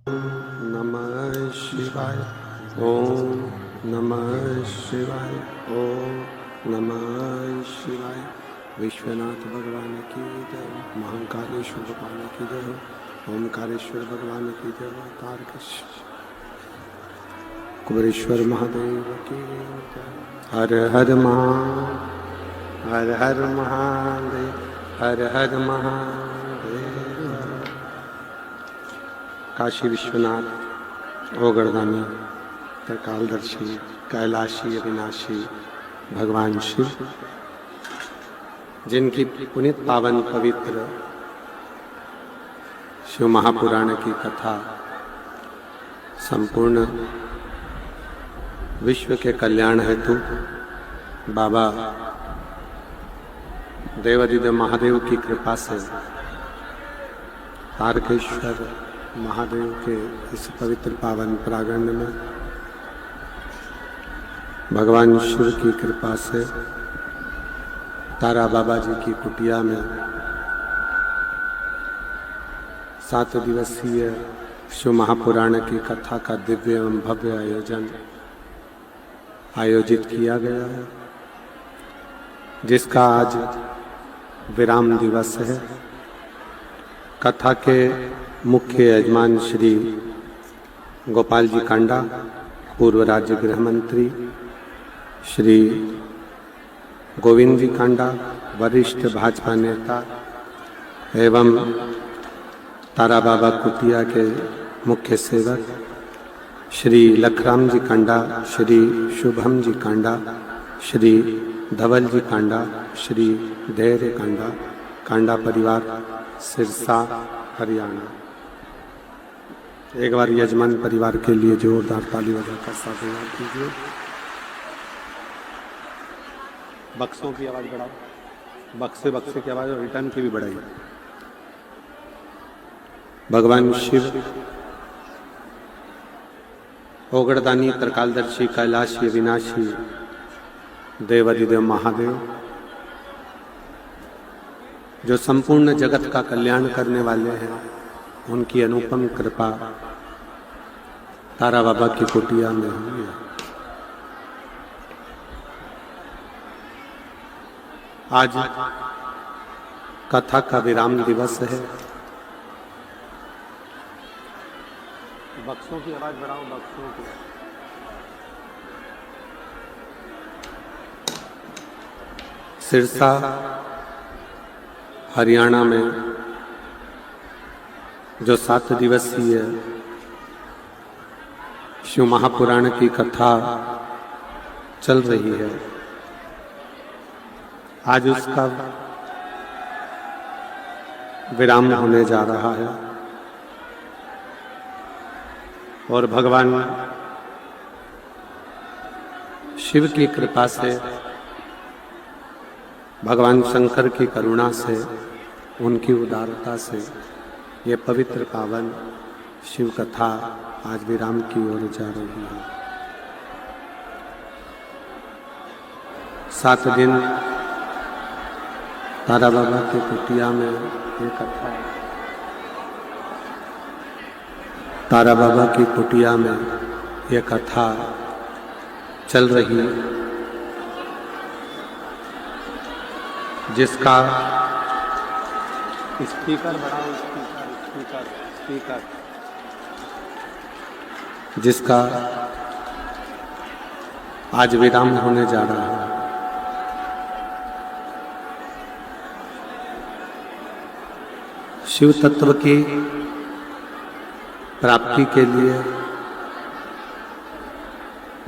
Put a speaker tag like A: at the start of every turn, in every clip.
A: नमः शिवाय। ओम नमः शिवाय। ओम नमः शिवाय। विश्वनाथ भगवान की जय। महाकालेश्वर भगवान की जय। ओमकारेश्वर भगवान की जय। तारकेश्वर कुबेरेश्वर महादेव की जय। हर हर महादेव। हर हर महादेव। हर हर महादेव। काशी विश्वनाथ ओगरदानी त्रिकालदर्शी कैलाशी अविनाशी भगवान शिव, जिनकी पुनीत पावन पवित्र शिव महापुराण की कथा संपूर्ण विश्व के कल्याण हेतु बाबा देवादिदेव महादेव की कृपा से तारकेश्वर महादेव के इस पवित्र पावन प्रांगण में भगवान शिव की कृपा से तारा बाबा जी की कुटिया में 7 दिवसीय शिव महापुराण की कथा का दिव्य एवं भव्य आयोजन आयोजित किया गया है, जिसका आज विराम दिवस है। कथा के मुख्य यजमान श्री गोपाल जी कांडा, पूर्व राज्य गृह मंत्री, श्री गोविंद जी कांडा, वरिष्ठ भाजपा नेता एवं तारा बाबा कुटिया के मुख्य सेवक श्री लखराम जी कांडा, श्री शुभम जी कांडा, श्री धवल जी कांडा, श्री धैर्य कांडा, कांडा परिवार सिरसा हरियाणा। एक बार यजमान परिवार के लिए जोरदार ताली बजाकर साधुवाद कीजिए। बक्सों की आवाज बढ़ाओ, बक्से की आवाज और रिटर्न की भी बढ़ाइए। भगवान शिव ओगरदानी त्रिकालदर्शी कैलाशी अविनाशी देवादिदेव महादेव, जो संपूर्ण जगत का कल्याण करने वाले हैं, उनकी अनुपम कृपा तारा बाबा की कुटिया में हुई है। आज कथा का विराम दिवस है। बक्सों की आवाज बढ़ाओ, बक्सों की। सिरसा हरियाणा में जो 7 दिवसीय शिव महापुराण की कथा चल रही है, आज उसका विराम होने जा रहा है और भगवान शिव की कृपा से, भगवान शंकर की करुणा से, उनकी उदारता से ये पवित्र पावन शिव कथा आज विराम की ओर जा रही है। 7 दिन तारा बाबा की कुटिया में ये कथा, तारा बाबा की कुटिया में ये कथा चल रही है, जिसका स्पीकर बढ़ाओ, स्पीकर जिसका आज विराम होने जा रहा है। शिव तत्व की प्राप्ति के लिए,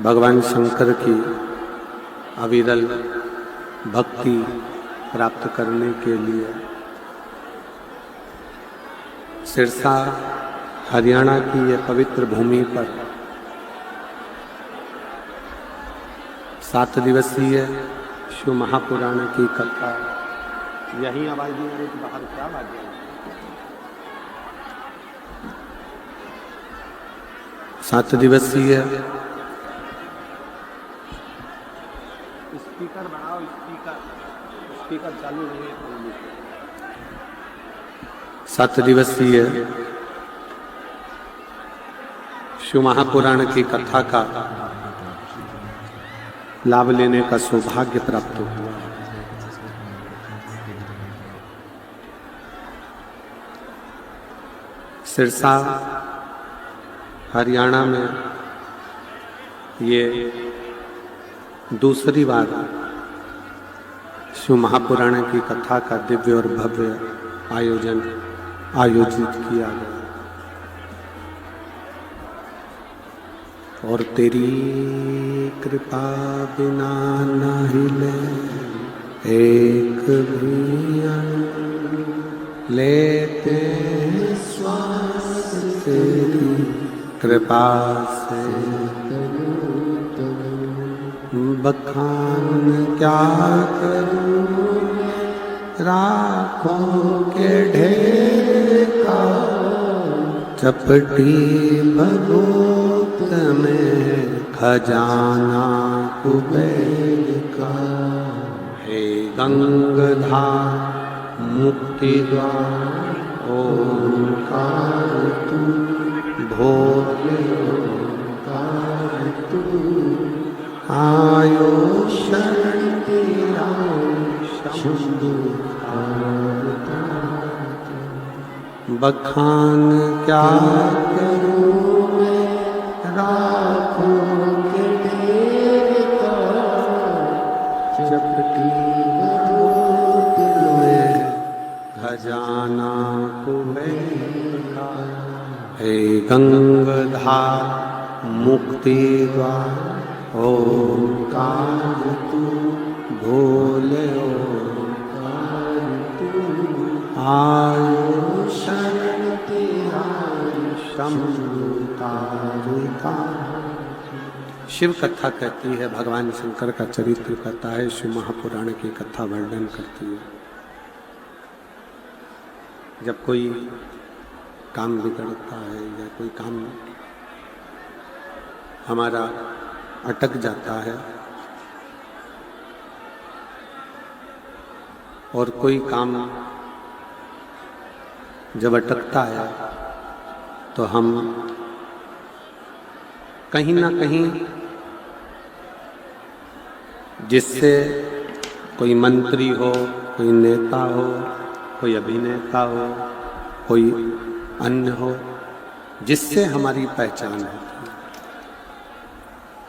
A: भगवान शंकर की अविरल भक्ति प्राप्त करने के लिए सिरसा हरियाणा की ये पवित्र भूमि पर 7 दिवसीय शिव महापुराण की कथा। यही आवाज दी मेरे बाहर क्या आवाज है? 7 दिवसीय स्पीकर बनाओ, स्पीकर चालू नहीं है। 7 दिवसीय शिव महापुराण की कथा का लाभ लेने का सौभाग्य प्राप्त हुआ। सिरसा हरियाणा में ये दूसरी बार शिव महापुराण की कथा का दिव्य और भव्य आयोजित किया गया। और तेरी कृपा बिना न हिले एक भी अणु, लेते श्वास तेरी कृपा से। बखान क्या करूं राखों के ढेर का, चपटी भगोत में खजाना कुबेर का। हे गंगाधार मुक्ति द्वार ओंकार तू, भोले ओंकार तू। आयो शरण तेरा शंभु बखान क्या करूं मैं राखों के ढेर का, चपटी भगोत में खजाना कुबेर का। हे गंगाधार मुक्ति द्वार ओंकार तू, भोले ओंकार तू। आयो शरण तेरा शंभु तारिका। शिव कथा कहती है, भगवान शंकर का चरित्र कहता है, शिव महापुराण की कथा वर्णन करती है। जब कोई काम बिगड़ता है या कोई काम हमारा अटक जाता है और कोई काम जब अटकता है तो हम कहीं ना कहीं जिससे कोई मंत्री हो, कोई नेता हो, कोई अभिनेता हो, कोई अन्य हो, जिससे हमारी पहचान होती है,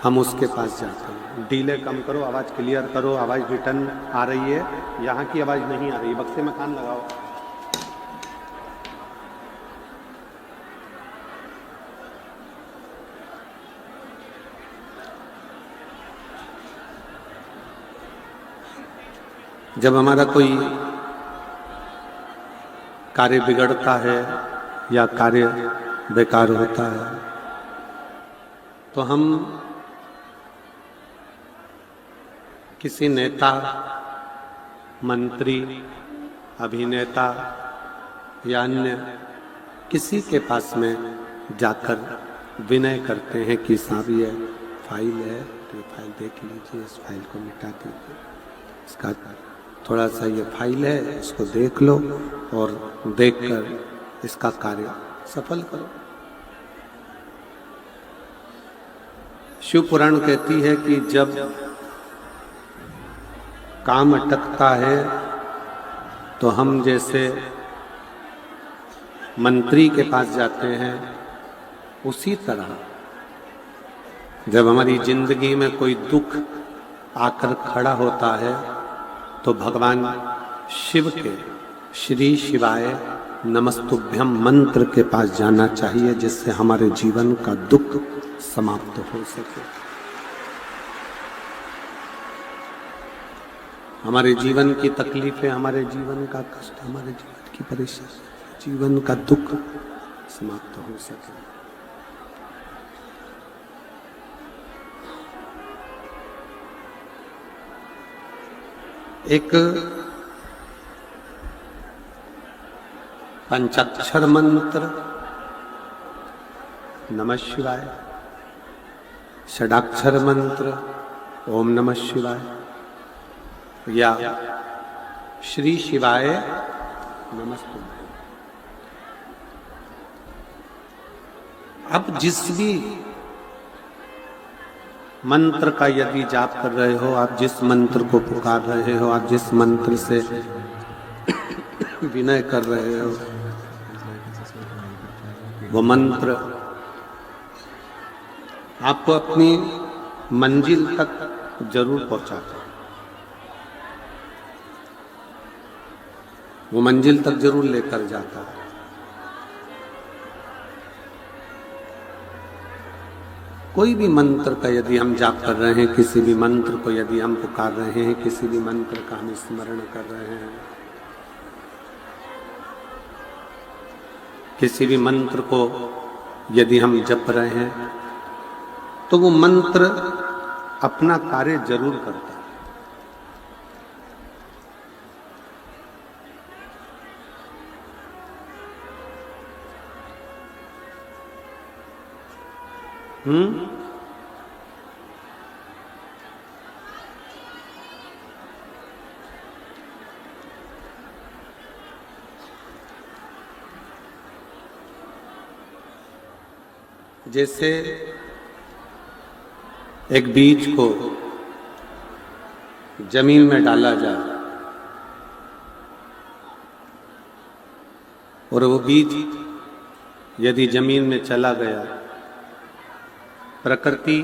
A: हम उसके पास जाते हैं। डीले कम करो, आवाज़ क्लियर करो, आवाज़ रिटर्न आ रही है, यहाँ की आवाज़ नहीं आ रही, बक्से में कान लगाओ। जब हमारा कोई कार्य बिगड़ता है या कार्य बेकार होता है तो हम किसी नेता, मंत्री, अभिनेता या अन्य किसी के पास में जाकर विनय करते हैं कि साहब ये फाइल है तो ये फाइल देख लीजिए, इस फाइल को मिटा दीजिए, इसका थोड़ा सा ये फाइल है, इसको देख लो और देखकर इसका कार्य सफल करो। शिव पुराण कहती है कि जब काम अटकता है तो हम जैसे मंत्री के पास जाते हैं, उसी तरह जब हमारी जिंदगी में कोई दुख आकर खड़ा होता है तो भगवान शिव के श्री शिवाय नमस्तुभ्यम मंत्र के पास जाना चाहिए, जिससे हमारे जीवन का दुख समाप्त हो सके। हमारे जीवन की तकलीफें, हमारे जीवन का कष्ट, हमारे जीवन की परेशानी, जीवन का दुख समाप्त हो सके। एक पंचाक्षर मंत्र नमः शिवाय, षडाक्षर मंत्र ओम नमः शिवाय या श्री शिवाय नमस्तुभ्यं, अब जिस भी मंत्र का यदि जाप कर रहे हो, आप जिस मंत्र को पुकार रहे हो, आप जिस मंत्र से विनय कर रहे हो, वो मंत्र आपको अपनी मंजिल तक जरूर पहुंचाता है। वो मंजिल तक जरूर लेकर जाता है। कोई भी मंत्र का यदि हम जाप कर रहे हैं, किसी भी मंत्र को यदि हम पुकार रहे हैं, किसी भी मंत्र का हम स्मरण कर रहे हैं, किसी भी मंत्र को यदि हम जप रहे हैं, तो वो मंत्र अपना कार्य जरूर करता है। जैसे एक बीज को जमीन में डाला जाए और वो बीज यदि जमीन में चला गया, प्रकृति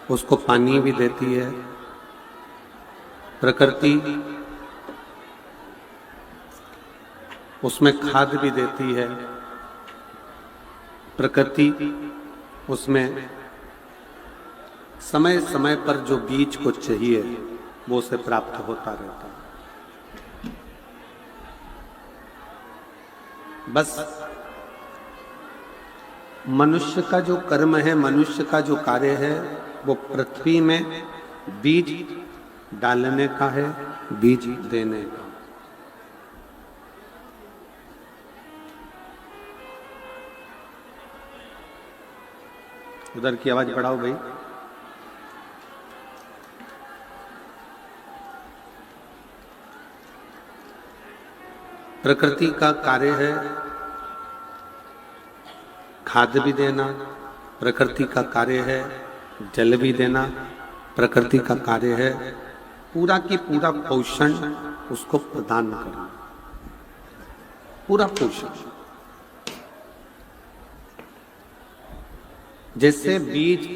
A: उसको पानी भी देती है, प्रकृति उसमें खाद भी देती है, प्रकृति उसमें समय समय पर जो बीज को चाहिए वो उसे प्राप्त होता रहता है। बस मनुष्य का जो कर्म है, मनुष्य का जो कार्य है, वो पृथ्वी में बीज डालने का है, बीज देने का। उधर की आवाज बढ़ाओ भाई। प्रकृति का कार्य है खाद भी देना, प्रकृति का कार्य है जल भी देना, प्रकृति का कार्य है पूरा की पूरा पोषण उसको प्रदान करना, पूरा पोषण। जैसे बीज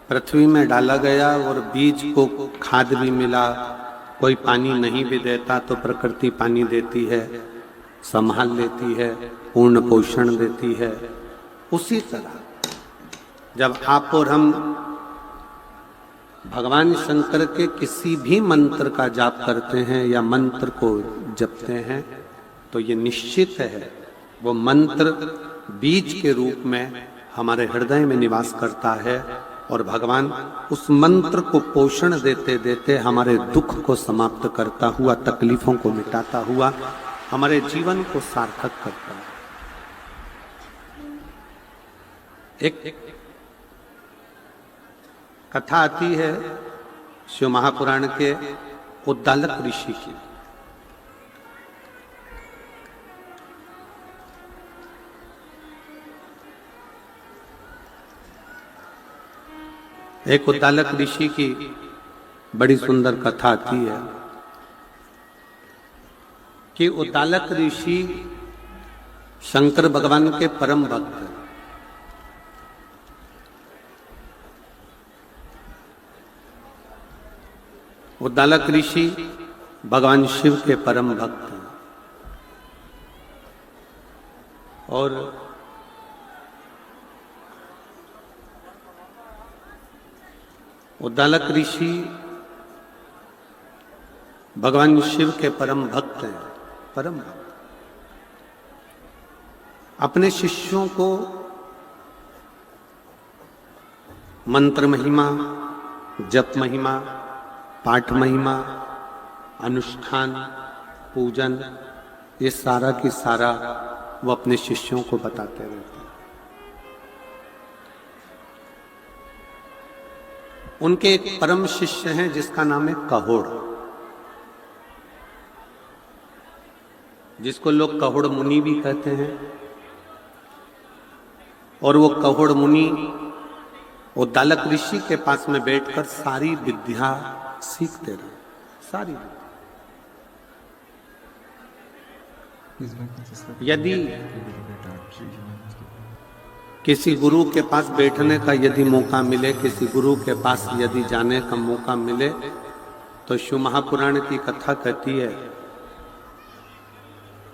A: पृथ्वी में डाला गया और बीज को खाद भी मिला, कोई पानी नहीं भी देता तो प्रकृति पानी देती है, संभाल लेती है, पूर्ण पोषण देती है। उसी तरह जब आप और हम भगवान शंकर के किसी भी मंत्र का जाप करते हैं या मंत्र को जपते हैं, तो ये निश्चित है वो मंत्र बीज के रूप में हमारे हृदय में निवास करता है और भगवान उस मंत्र को पोषण देते देते हमारे दुख को समाप्त करता हुआ, तकलीफों को मिटाता हुआ हमारे जीवन को सार्थक करता है। एक कथा आती है शिव महापुराण के उद्दालक ऋषि की। एक उद्दालक ऋषि की बड़ी सुंदर कथा आती है कि उद्दालक ऋषि शंकर भगवान के परम भक्त हैं। उद्दालक ऋषि भगवान शिव के परम भक्त हैं और उद्दालक ऋषि भगवान शिव के परम भक्त हैं, परम भक्त। अपने शिष्यों को मंत्र महिमा, जप महिमा, पाठ महिमा, अनुष्ठान, पूजन, ये सारा की सारा वो अपने शिष्यों को बताते रहते हैं। उनके एक परम शिष्य हैं जिसका नाम है कहोड़, जिसको लोग कहोड़ मुनि भी कहते हैं। और वो कहोड़ मुनि वो दालक ऋषि के पास में बैठकर सारी विद्या सीखते रहे, सारी विद्या। यदि किसी गुरु के पास बैठने का यदि मौका मिले, किसी गुरु के पास यदि जाने का मौका मिले, तो शिव महापुराण की कथा कहती है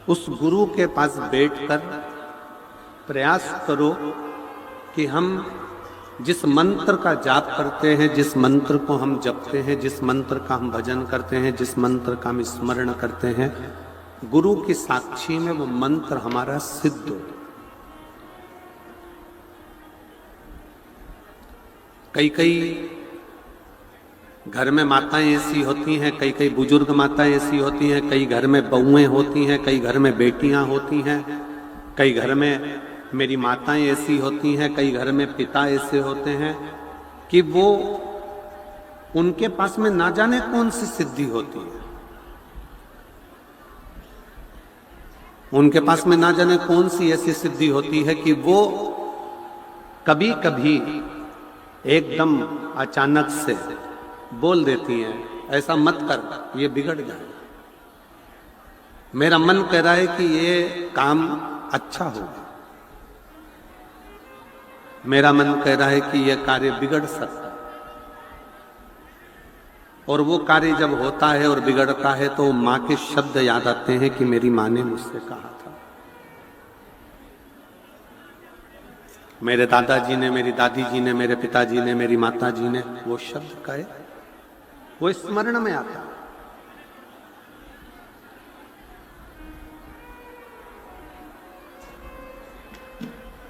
A: उस गुरु के पास बैठकर प्रयास करो कि हम जिस मंत्र का जाप करते हैं, जिस मंत्र को हम जपते हैं, जिस मंत्र का हम भजन करते हैं, जिस मंत्र का हम स्मरण करते हैं, गुरु की साक्षी में वो मंत्र हमारा सिद्ध हो। कई कई घर में माताएं ऐसी होती हैं, कई कई बुजुर्ग माताएं ऐसी होती हैं, कई घर में बहुएं होती हैं, कई घर में बेटियां होती हैं, कई घर में मेरी माताएं ऐसी होती हैं, कई घर में पिता ऐसे होते हैं कि वो उनके पास में ना जाने कौन सी सिद्धि होती है, उनके पास में ना जाने कौन सी ऐसी सिद्धि होती है कि वो कभी कभी एकदम अचानक से बोल देती हैं ऐसा मत कर, ये बिगड़ जाएगा। मेरा मन कह रहा है कि ये काम अच्छा होगा, मेरा मन कह रहा है कि यह कार्य बिगड़ सकता है। और वो कार्य जब होता है और बिगड़ता है तो माँ के शब्द याद आते हैं कि मेरी माँ ने मुझसे कहा था, मेरे दादाजी ने, मेरी दादी जी ने, मेरे पिताजी ने, मेरी माता जी ने वो शब्द कहे, वो स्मरण में आता है।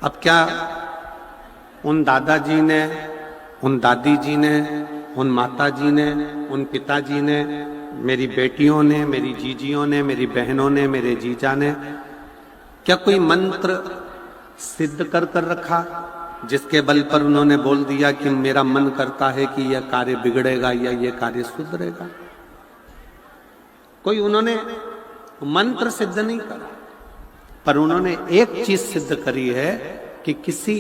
A: अब क्या उन दादाजी ने, उन दादी जी ने, उन माता जी ने, उन पिताजी ने, मेरी बेटियों ने, मेरी जीजियों ने, मेरी बहनों ने, मेरे जीजा ने क्या कोई मंत्र सिद्ध कर कर रखा जिसके बल पर उन्होंने बोल दिया कि मेरा मन करता है कि यह कार्य बिगड़ेगा या यह कार्य सुधरेगा? कोई उन्होंने मंत्र सिद्ध नहीं करा, पर उन्होंने एक चीज सिद्ध करी है कि किसी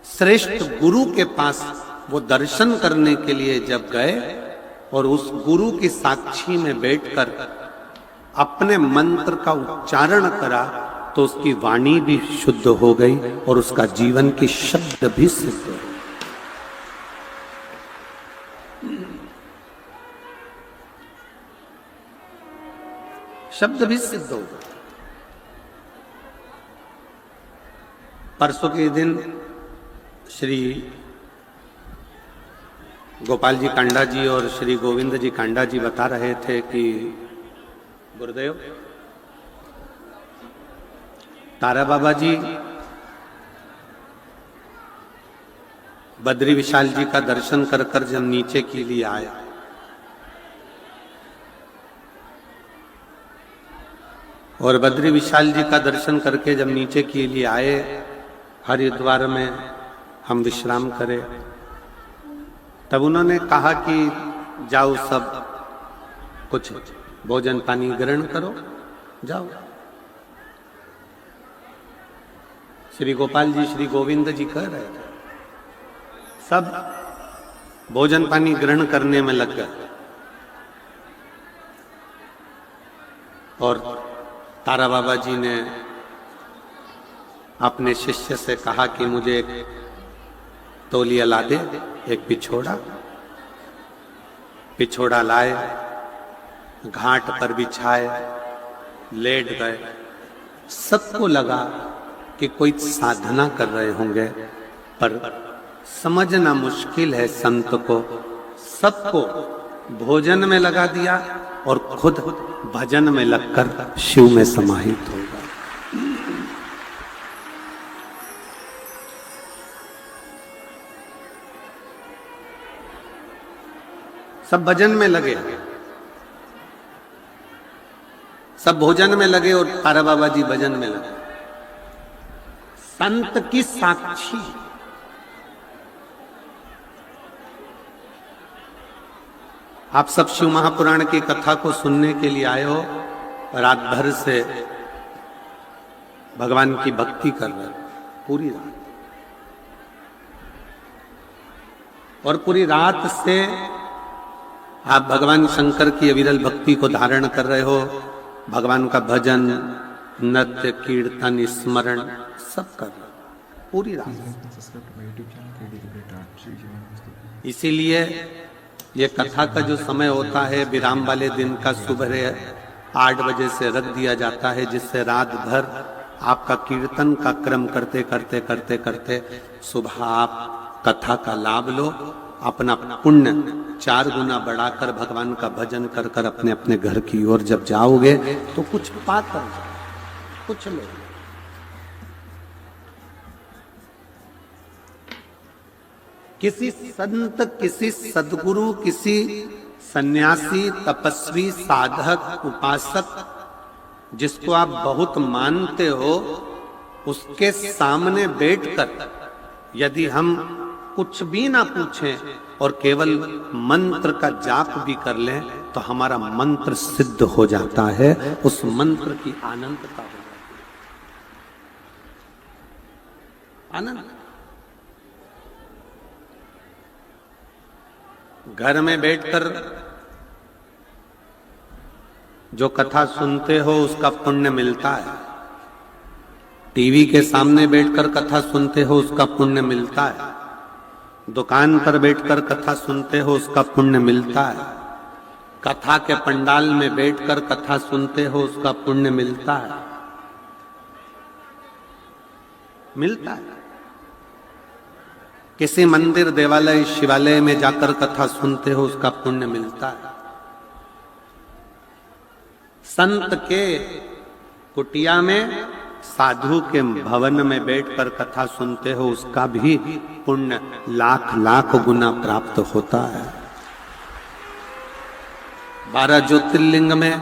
A: श्रेष्ठ गुरु के पास वो दर्शन करने के लिए जब गए और उस गुरु की साक्षी में बैठकर अपने मंत्र का उच्चारण करा तो उसकी वाणी भी शुद्ध हो गई और उसका जीवन के शब्द भी सिद्ध हो गए। शब्द भी सिद्ध हो गए। परसों के दिन श्री गोपाल जी कांडा जी और श्री गोविंद जी कांडा जी बता रहे थे कि गुरुदेव तारा बाबा जी बद्री विशाल जी का दर्शन कर कर जब नीचे के लिए आए और बद्री विशाल जी का दर्शन करके जब नीचे के लिए आए, हरिद्वार में हम विश्राम करें, तब उन्होंने कहा कि जाओ सब कुछ भोजन पानी ग्रहण करो, जाओ। श्री गोपाल जी, श्री गोविंद जी कह रहे थे, सब भोजन पानी ग्रहण करने में लग गए और तारा बाबा जी ने अपने शिष्य से कहा कि मुझे एक तौलिया ला दे, एक पिछोड़ा लाए, घाट पर बिछाए, लेट गए। सबको लगा कि कोई साधना कर रहे होंगे, पर समझना मुश्किल है संत को। सबको भोजन में लगा दिया और खुद भजन में लगकर शिव में समाहित हो गए। सब भजन में लगे, सब भोजन में लगे और तारा बाबा जी भजन में लगे। संत की साक्षी, आप सब शिव महापुराण की कथा को सुनने के लिए आए हो, रात भर से भगवान की भक्ति कर रहे हो, पूरी रात। और पूरी रात से आप भगवान शंकर की अविरल भक्ति को धारण कर रहे हो, भगवान का भजन, नृत्य, कीर्तन, स्मरण सब कर रहे हो पूरी रात। इसीलिए ये कथा का जो समय होता है विराम वाले दिन का सुबह 8 बजे से रख दिया जाता है, जिससे रात भर आपका कीर्तन का क्रम करते करते करते करते सुबह आप कथा का लाभ लो, अपना पुण्य 4 गुना बढ़ाकर भगवान का भजन कर कर अपने अपने घर की ओर जब जाओगे तो कुछ पाकर कुछ लो। किसी संत, किसी सद्गुरु, किसी सन्यासी, तपस्वी, साधक, उपासक जिसको आप बहुत मानते हो, उसके सामने बैठकर यदि हम कुछ भी ना पूछें और केवल मंत्र का जाप भी कर लें तो हमारा मंत्र सिद्ध हो जाता है, उस मंत्र की अनंतता हो जाती है। आनंद। घर में बैठकर जो कथा सुनते हो उसका पुण्य मिलता है, टीवी के सामने बैठकर कथा सुनते हो उसका पुण्य मिलता है, दुकान पर बैठकर कथा सुनते हो उसका पुण्य मिलता है, कथा के पंडाल में बैठकर कथा सुनते हो उसका पुण्य मिलता है, मिलता है। किसी मंदिर, देवालय, शिवालय में जाकर कथा सुनते हो उसका पुण्य मिलता है। संत के कुटिया में, साधु के भवन में बैठकर कथा सुनते हो उसका भी पुण्य लाख लाख गुना प्राप्त होता है। 12 ज्योतिर्लिंग में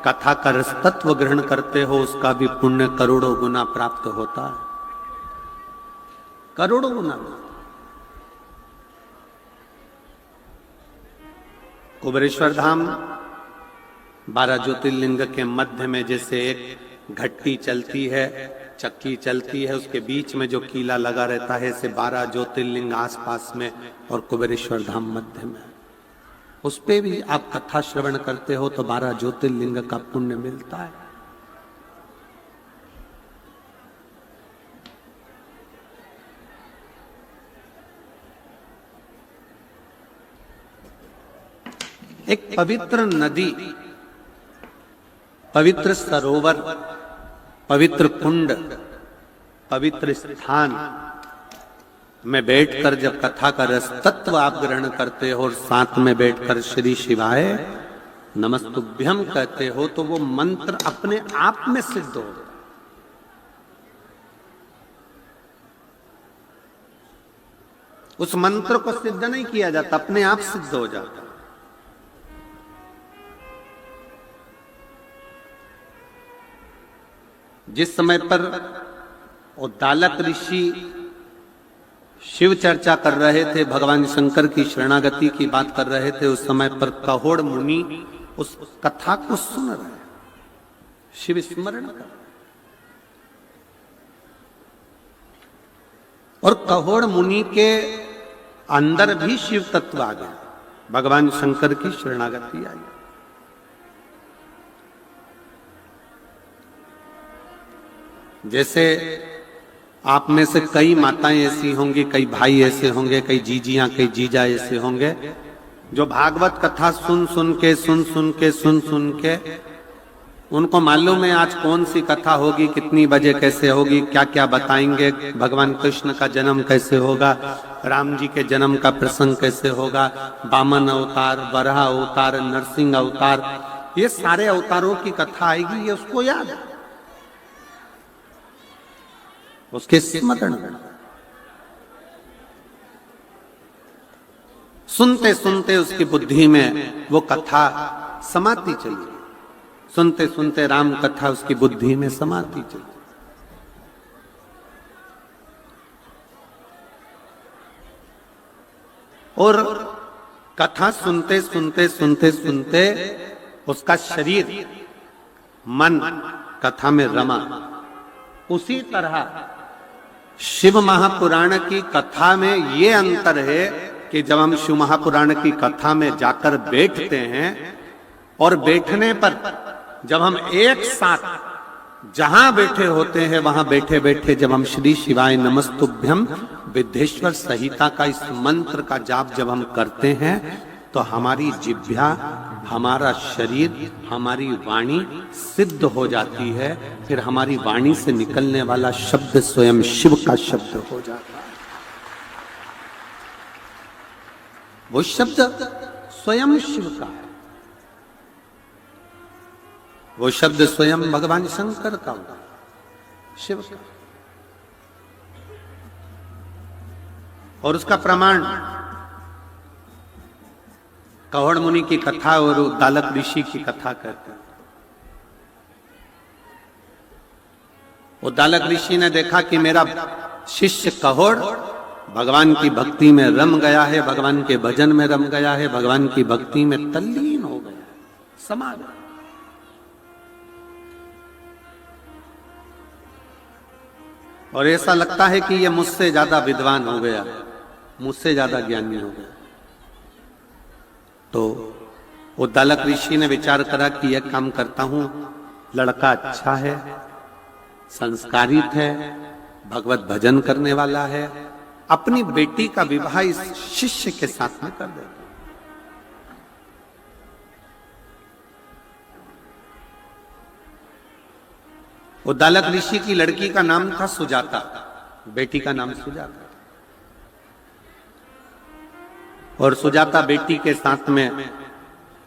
A: कथा का रसतत्व ग्रहण करते हो उसका भी पुण्य करोड़ों गुना प्राप्त होता है, करोड़ों गुना। कुबेरेश्वर धाम 12 ज्योतिर्लिंग के मध्य में जैसे एक घट्टी चलती है, चक्की चलती है, उसके बीच में जो कीला लगा रहता है, ऐसे 12 ज्योतिर्लिंग आसपास में और कुबेरेश्वर धाम मध्य में, उस पे भी आप कथा श्रवण करते हो तो 12 ज्योतिर्लिंग का पुण्य मिलता है। एक पवित्र नदी, पवित्र सरोवर, पवित्र कुंड, पवित्र स्थान में बैठकर जब कथा का रस तत्व आप ग्रहण करते हो और साथ में बैठकर श्री शिवाय नमस्तुभ्यम कहते हो तो वो मंत्र अपने आप में सिद्ध हो जाता। उस मंत्र को सिद्ध नहीं किया जाता, अपने आप सिद्ध हो जाता। जिस समय पर उद्दालक ऋषि शिव चर्चा कर रहे थे, भगवान शंकर की शरणागति की बात कर रहे थे, उस समय पर कहोड़ मुनि उस कथा को सुन रहे, शिव स्मरण कर, और कहोड़ मुनि के अंदर भी शिव तत्व आ गया, भगवान शंकर की शरणागति आई। जैसे आप में से कई माताएं ऐसी होंगी, कई भाई ऐसे होंगे, कई जीजियां, कई जीजा ऐसे होंगे जो भागवत कथा सुन सुन के उनको मालूम है आज कौन सी कथा होगी, कितनी बजे कैसे होगी, क्या क्या बताएंगे, भगवान कृष्ण का जन्म कैसे होगा, राम जी के जन्म का प्रसंग कैसे होगा, वामन अवतार, वराह अवतार, नरसिंह अवतार, ये सारे अवतारों की कथा आएगी, ये उसको याद है, उसके स्मरण सुनते सुनते उसकी बुद्धि में वो कथा समाती चली, सुनते सुनते राम कथा उसकी बुद्धि में समाती चली। और कथा सुनते सुनते उसका शरीर, मन कथा में रमा। उसी तरह शिव महापुराण की कथा में ये अंतर है कि जब हम शिव महापुराण की कथा में जाकर बैठते हैं और बैठने पर जब हम एक साथ जहां बैठे होते हैं वहां बैठे बैठे जब हम श्री शिवाय नमस्तुभ्यम विद्येश्वर संहिता का इस मंत्र का जाप जब हम करते हैं तो हमारी जिह्वा, हमारा शरीर, हमारी वाणी सिद्ध हो जाती है। फिर हमारी वाणी से निकलने वाला शब्द स्वयं शिव का शब्द हो जाता है। वो शब्द स्वयं शिव का है, वो शब्द स्वयं भगवान शंकर का होगा, शिव का। और उसका प्रमाण कौड़ मुनि की कथा और उद्दालक ऋषि की कथा कहते हैं। उद्दालक ऋषि ने देखा कि मेरा शिष्य कहोड़ भगवान की भक्ति में रम गया है, भगवान के भजन में रम गया है, भगवान की भक्ति में तल्लीन हो गया है, समा गया। और ऐसा लगता है कि ये मुझसे ज्यादा विद्वान हो गया, मुझसे ज्यादा ज्ञानी हो गया। तो उद्दालक ऋषि ने विचार करा कि यह काम करता हूं, लड़का अच्छा है, संस्कारित है, भगवत भजन करने वाला है, अपनी बेटी का विवाह इस शिष्य के साथ में कर देता। उद्दालक ऋषि की लड़की का नाम था सुजाता, बेटी का नाम सुजाता। और सुजाता बेटी के साथ में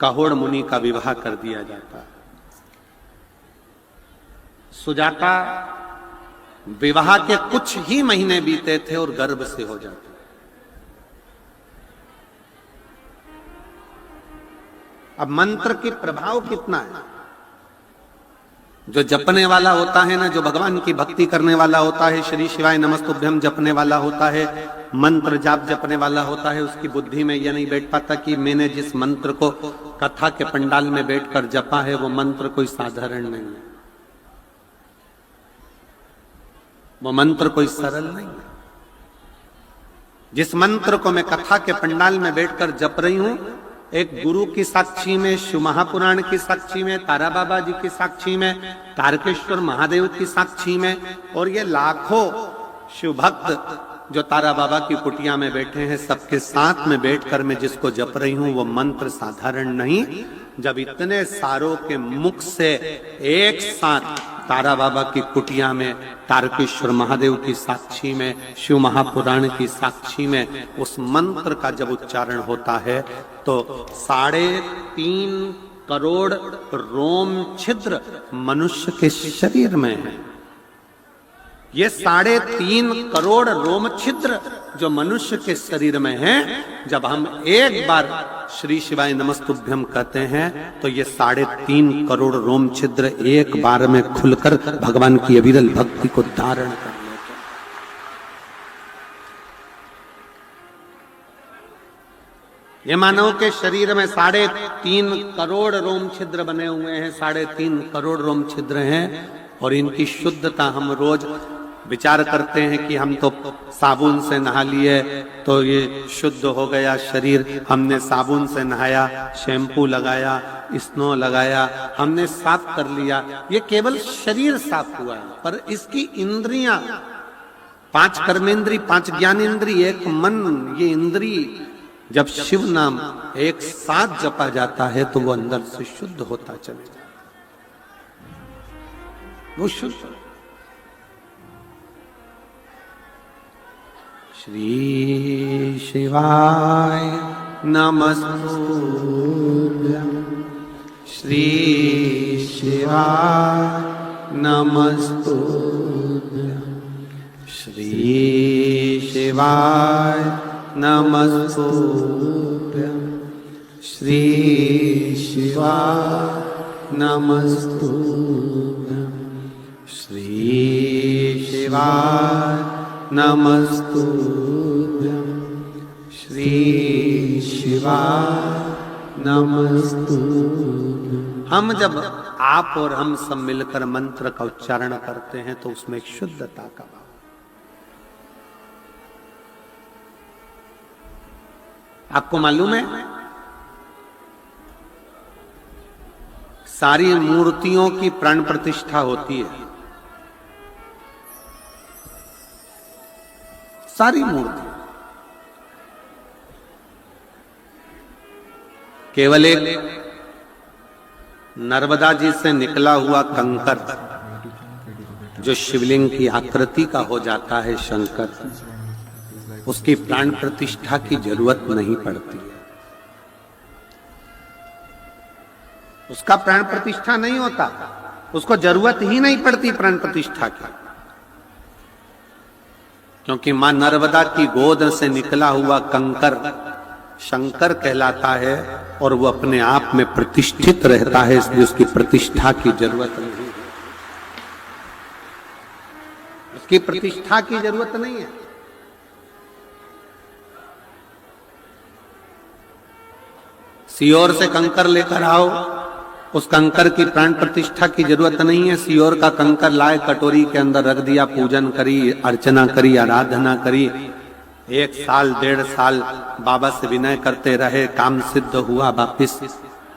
A: कहोड़ मुनि का विवाह कर दिया जाता। सुजाता विवाह के कुछ ही महीने बीते थे और गर्भ से हो जाते। अब मंत्र के प्रभाव कितना है। जो जपने वाला होता है ना, जो भगवान की भक्ति करने वाला होता है, श्री शिवाय नमस्तुभ्यम जपने वाला होता है, मंत्र जाप जपने वाला होता है, उसकी बुद्धि में यह नहीं बैठ पाता कि मैंने जिस मंत्र को कथा के पंडाल में बैठकर जपा है वो मंत्र कोई साधारण नहीं है, वो मंत्र कोई सरल नहीं है। जिस मंत्र को मैं कथा के पंडाल में बैठकर जप रही हूं, एक गुरु की साक्षी में, शिव महापुराण की साक्षी में, तारा बाबा जी की साक्षी में, तारकेश्वर महादेव की साक्षी में, और ये लाखों शिव भक्त जो तारा बाबा की कुटिया में बैठे हैं, सबके साथ में बैठकर मैं जिसको जप रही हूं वो मंत्र साधारण नहीं। जब इतने सारों के मुख से एक साथ तारा बाबा की कुटिया में, तारकेश्वर महादेव की साक्षी में, शिव महापुराण की साक्षी में उस मंत्र का जब उच्चारण होता है तो 3.5 करोड़ रोम छिद्र मनुष्य के शरीर में है। ये 3.5 करोड़ रोम छिद्र जो मनुष्य के शरीर में है, जब हम एक बार श्री शिवाय नमस्तुभ्यम कहते हैं तो ये 3.5 करोड़ रोम छिद्र एक बार में खुलकर भगवान की अविरल भक्ति को धारण कर लेते हैं। ये मानव के शरीर में 3.5 करोड़ रोम छिद्र बने हुए हैं, 3.5 करोड़ रोम छिद्र हैं, और इनकी शुद्धता हम रोज विचार करते हैं कि हम तो साबुन से नहा लिए तो ये शुद्ध हो गया शरीर, हमने साबुन से नहाया, शैम्पू लगाया, स्नो लगाया, हमने साफ कर लिया। ये केवल शरीर साफ हुआ है, पर इसकी इंद्रियां, 5 कर्मेंद्री, 5 ज्ञानेंद्री, एक मन, ये इंद्री जब शिव नाम एक साथ जपा जाता है तो वो अंदर से शुद्ध होता चले जाता, वो शुद्ध। श्री शिवाय नमस्तुभ्यं, श्री शिवाय नमस्तुभ्यं, श्री शिवाय नमस्तुभ्यं, श्री शिवाय नमस्तुभ्यं, श्री शिवाय नमस्तुभ्यं, श्री शिवाय नमस्तुभ्यं। हम जब आप और हम सब मिलकर मंत्र का उच्चारण करते हैं तो उसमें एक शुद्धता का भाव, आपको मालूम है, सारी मूर्तियों की प्राण प्रतिष्ठा होती है। सारी मूर्ति, केवल एक नर्मदा जी से निकला हुआ कंकर जो शिवलिंग की आकृति का हो जाता है शंकर, उसकी प्राण प्रतिष्ठा की जरूरत नहीं पड़ती है। उसका प्राण प्रतिष्ठा नहीं होता, उसको जरूरत ही नहीं पड़ती प्राण प्रतिष्ठा की, क्योंकि मां नर्मदा की गोद से निकला हुआ कंकर शंकर कहलाता है और वो अपने आप में प्रतिष्ठित रहता है, इसलिए उसकी प्रतिष्ठा की जरूरत नहीं है। उसकी प्रतिष्ठा की जरूरत नहीं है। सियोर से कंकर लेकर आओ, उस कंकर की प्राण प्रतिष्ठा की जरूरत नहीं है। सियोर का कंकर लाए, कटोरी के अंदर रख दिया, पूजन करी, अर्चना करी, आराधना करी, 1 साल 1.5 साल बाबा से विनय करते रहे, काम सिद्ध हुआ, वापिस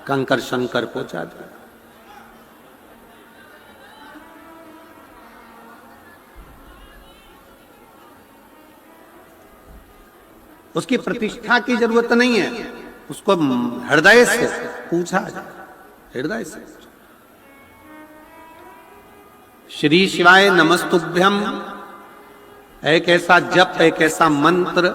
A: कंकर शंकर पहुंचा दिया। उसकी प्रतिष्ठा की जरूरत नहीं है, उसको हृदय से पूछा जाए, हृदय से। श्री शिवाय नमस्तुभ्यम एक ऐसा जप, एक ऐसा मंत्र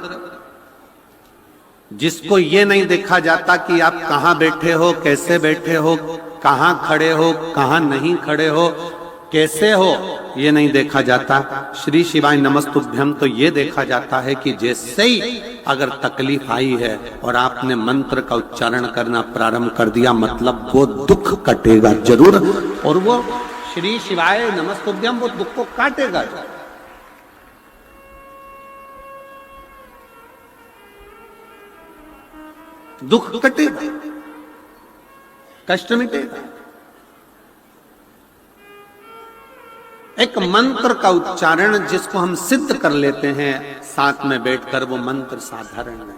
A: जिसको ये नहीं देखा जाता कि आप कहां बैठे हो, कैसे बैठे हो, कहां खड़े हो, कहां नहीं खड़े हो, कैसे हो, ये नहीं देखा जाता। श्री शिवाय नमस्तुभ्यम तो ये देखा जाता है कि जैसे ही अगर तकलीफ आई है और आपने मंत्र का उच्चारण करना प्रारंभ कर दिया, मतलब वो दुख कटेगा जरूर, और वो श्री शिवाय नमस्तुभ्यम वो दुख को काटेगा। दुख कटेगा, कष्ट मिटेगा। एक मंत्र का उच्चारण जिसको हम सिद्ध कर लेते हैं साथ में बैठकर, वो मंत्र साधारण है।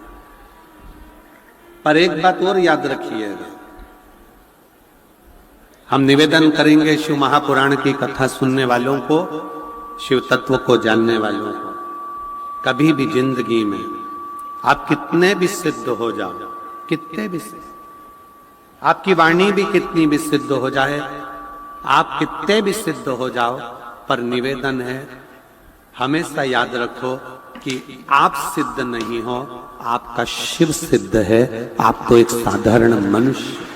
A: पर एक बात और याद रखिएगा, हम निवेदन करेंगे शिव महापुराण की कथा सुनने वालों को, शिव तत्व को जानने वालों को, कभी भी जिंदगी में आप कितने भी सिद्ध हो जाओ, कितने भी सिद्ध, आपकी वाणी भी कितनी भी सिद्ध हो जाए, आप कितने भी सिद्ध हो जाओ, पर निवेदन है हमेशा याद रखो कि आप सिद्ध नहीं हो, आपका शिव सिद्ध है। आप तो एक साधारण मनुष्य,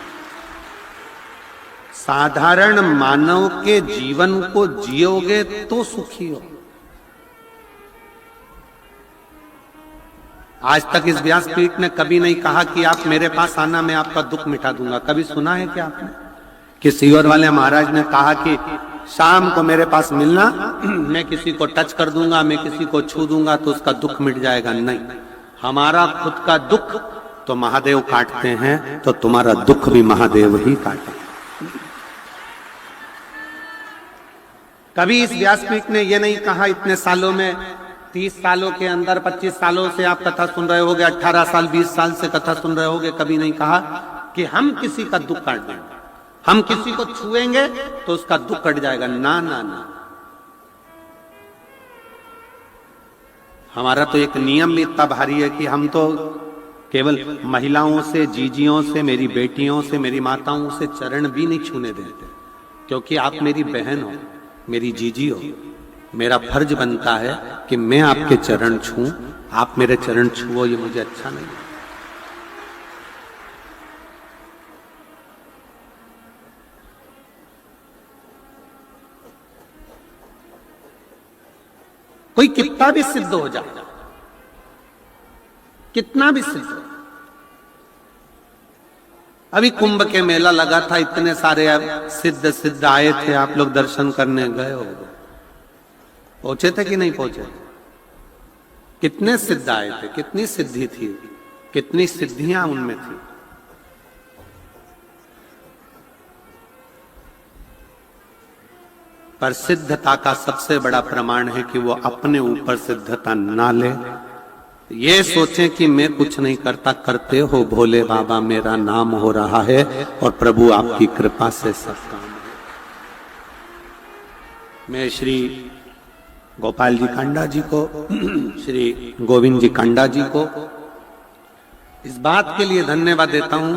A: साधारण मानव के जीवन को जियोगे तो सुखी हो। आज तक इस व्यासपीठ ने कभी नहीं कहा कि आप मेरे पास आना, मैं आपका दुख मिटा दूंगा। कभी सुना है क्या आपने कि सियोर वाले महाराज ने कहा कि शाम को मेरे पास मिलना, मैं किसी को टच कर दूंगा, मैं किसी को छू दूंगा तो उसका दुख मिट जाएगा? नहीं, हमारा खुद का दुख तो महादेव काटते हैं, तो तुम्हारा दुख भी महादेव ही काटे। कभी इस व्यासपीठ ने यह नहीं कहा, इतने सालों में 30 सालों के अंदर 25 सालों से आप कथा सुन रहे होगे, 18 साल 20 साल से कथा सुन रहे होगे, कभी नहीं कहा कि हम किसी का दुख काट देंगे, हम किसी को छुएंगे तो उसका दुख कट जाएगा। ना ना ना, हमारा तो एक नियम भी इतना भारी है कि हम तो केवल महिलाओं से, जीजियों से, मेरी बेटियों से, मेरी माताओं से चरण भी नहीं छूने देते, क्योंकि आप मेरी बहन हो, मेरी जीजी हो। मेरा फर्ज बनता है कि मैं आपके चरण छूं, आप मेरे चरण छुओ, ये मुझे अच्छा नहीं। कोई कितना भी सिद्ध हो जाए, कितना भी सिद्ध हो। अभी कुंभ के मेला लगा था, इतने सारे सिद्ध सिद्ध आए थे, आप लोग दर्शन करने गए हो, पहुंचे थे कि नहीं पहुंचे? कितने सिद्ध आए थे, कितनी सिद्धि थी, कितनी सिद्धियां उनमें थी। पर सिद्धता का सबसे बड़ा प्रमाण है कि वो अपने ऊपर सिद्धता ना ले, ये सोचें कि मैं कुछ नहीं करता, करते हो भोले बाबा, मेरा नाम हो रहा है और प्रभु आपकी कृपा से सब काम है। मैं श्री गोपाल जी कांडा जी को, श्री गोविंद जी कांडा जी को इस बात के लिए धन्यवाद देता हूं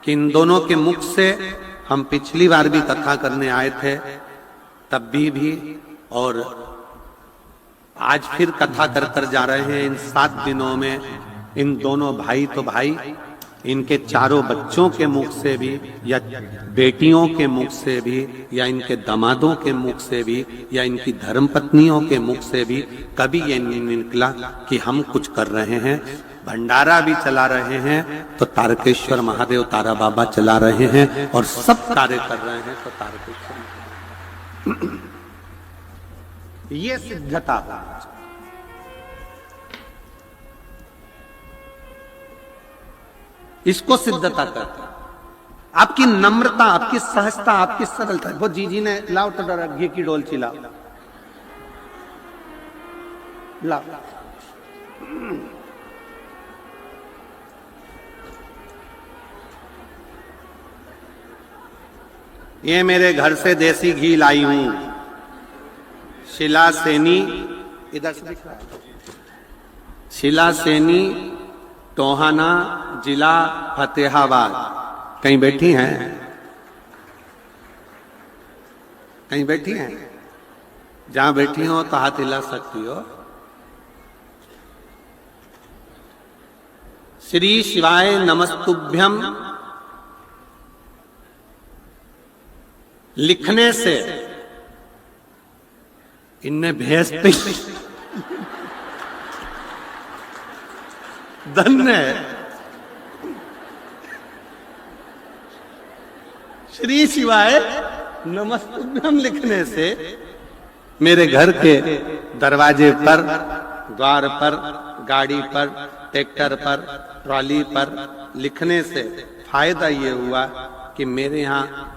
A: कि इन दोनों के मुख से हम पिछली बार भी कथा करने आए थे, तब भी और आज फिर कथा कर जा रहे हैं। इन 7 दिनों में इन दोनों भाई तो भाई, इनके चारों बच्चों के मुख से भी, या बेटियों के मुख से भी, या इनके दामादों के मुख से भी, या इनकी धर्मपत्नियों के मुख से भी कभी ये नहीं निकला कि हम कुछ कर रहे हैं। भंडारा भी चला रहे हैं तो तारकेश्वर महादेव तारा बाबा चला रहे हैं, और सब कार्य कर रहे हैं तो तारकेश्वर। ये सिद्धता इसको सिद्धता कहते हैं। आपकी नम्रता, आपकी सहजता, आपकी सरलता। वो जी ने लाओ तो डरा घी की डोलची लाओ, लाओ। ये मेरे घर से देसी घी लाई हूं, शिला सेनी, इधर से दिख रहा है, शिला सेनी, टोहाना, जिला फतेहाबाद। कहीं बैठी हैं? कहीं बैठी हैं? जहां बैठी हो तो हाथ हिला सकती हो। श्री शिवाय नमस्तुभ्यम लिखने से इनने भेजते धन्य है। श्री शिवाय नमस्तुभ्यम लिखने से मेरे घर के दरवाजे पर, द्वार पर, गाड़ी पर, ट्रैक्टर पर, ट्रॉली पर लिखने से फायदा ये हुआ कि मेरे यहाँ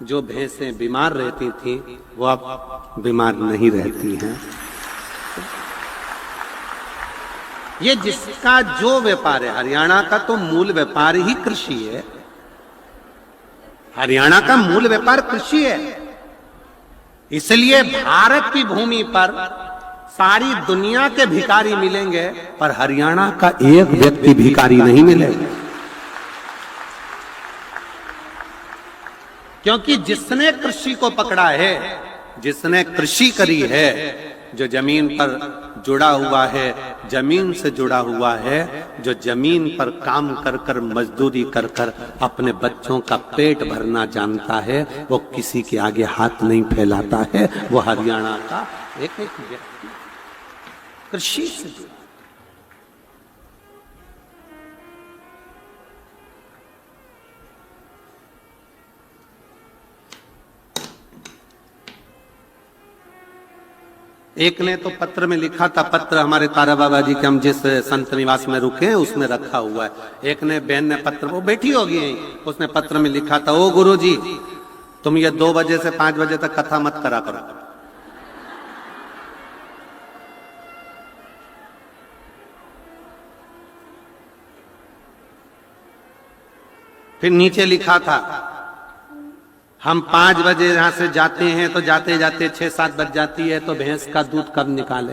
A: जो भैंसें बीमार रहती थी वो अब बीमार नहीं रहती हैं। ये जिसका जो व्यापार है, हरियाणा का तो मूल व्यापार ही कृषि है। हरियाणा का मूल व्यापार कृषि है। इसलिए भारत की भूमि पर सारी दुनिया के भिखारी मिलेंगे, पर हरियाणा का एक व्यक्ति भिखारी नहीं मिलेगा। क्योंकि जिसने कृषि को पकड़ा है, जिसने कृषि करी है, जो जमीन पर जुड़ा हुआ है, जमीन से जुड़ा हुआ है, जो जमीन पर काम कर कर, मजदूरी कर कर अपने बच्चों का पेट भरना जानता है, वो किसी के आगे हाथ नहीं फैलाता है। वो हरियाणा का एक व्यक्ति कृषि से जुड़ा। एक ने तो पत्र में लिखा था, पत्र हमारे तारा बाबा जी के हम जिस संत निवास में रुके हैं उसमें रखा हुआ है। एक ने बहन ने पत्र, वो बैठी होगी, उसने पत्र में लिखा था, ओ गुरु जी तुम ये 2 बजे से 5 बजे तक कथा मत करा करो। फिर नीचे लिखा था, हम 5 बजे यहां से जाते हैं तो जाते जाते 6-7 बज जाती है, तो भैंस का दूध कब निकाले।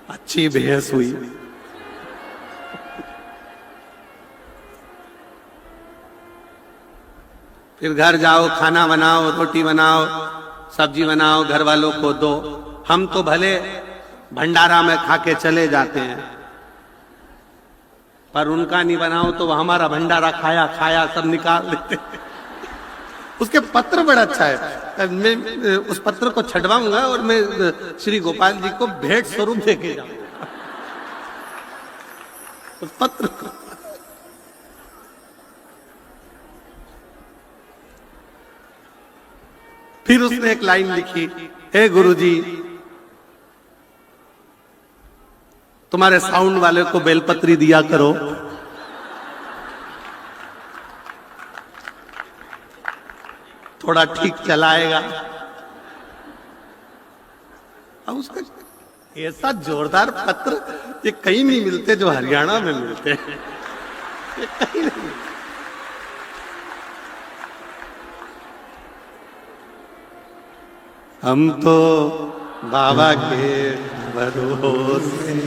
A: अच्छी भैंस हुई। फिर घर जाओ, खाना बनाओ, रोटी बनाओ, सब्जी बनाओ, घर वालों को दो। हम तो भले भंडारा में खा के चले जाते हैं, पर उनका नहीं बनाओ तो हमारा भंडारा खाया खाया सब निकाल देते। उसके पत्र बड़ा अच्छा है, मैं उस पत्र को छटवाऊंगा और मैं श्री गोपाल जी को भेंट स्वरूप देके जाऊंगा उस पत्र को। फिर उसने एक लाइन लिखी, हे गुरुजी तुम्हारे साउंड वाले को बेलपत्री दिया करो। थोड़ा ठीक चलाएगा। अब उसका ऐसा जोरदार पत्र ये कहीं नहीं मिलते जो हरियाणा में मिलते हैं, ये कहीं नहीं। हम तो बाबा के भरोसे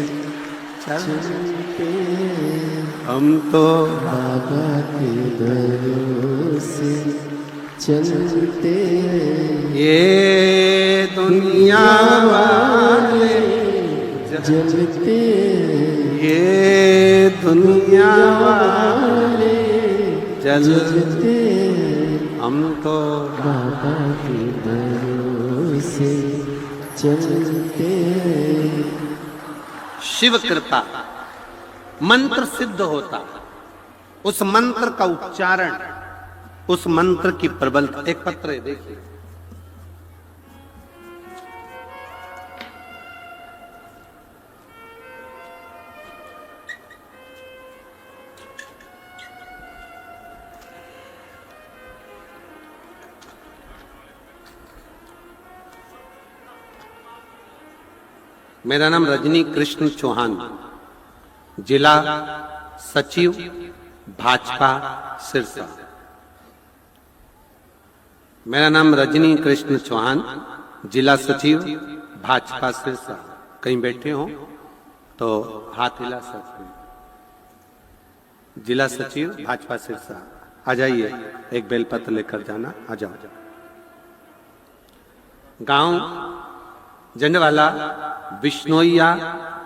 A: चलते, हम तो
B: बाबा के भरोसे चलते,
A: ये दुनिया वाले
B: जलते,
A: ये दुनिया वाले
B: जलते,
A: हम तो
B: बाबा के भरोसे चलते।
A: शिव कृपा मंत्र सिद्ध होता, उस मंत्र का उच्चारण, उस मंत्र की प्रबलता। एक पत्र है, देखिए, मेरा नाम रजनी कृष्ण चौहान, जिला सचिव भाजपा सिरसा। मेरा नाम रजनी कृष्ण चौहान, जिला सचिव भाजपा सिरसा। कहीं बैठे हो तो हाथ हिला सकते हैं। जिला सचिव भाजपा सिरसा, आ जाइए, एक बेलपत्र लेकर जाना, आ जाओ। गांव जंडवाला, बिश्नोइया,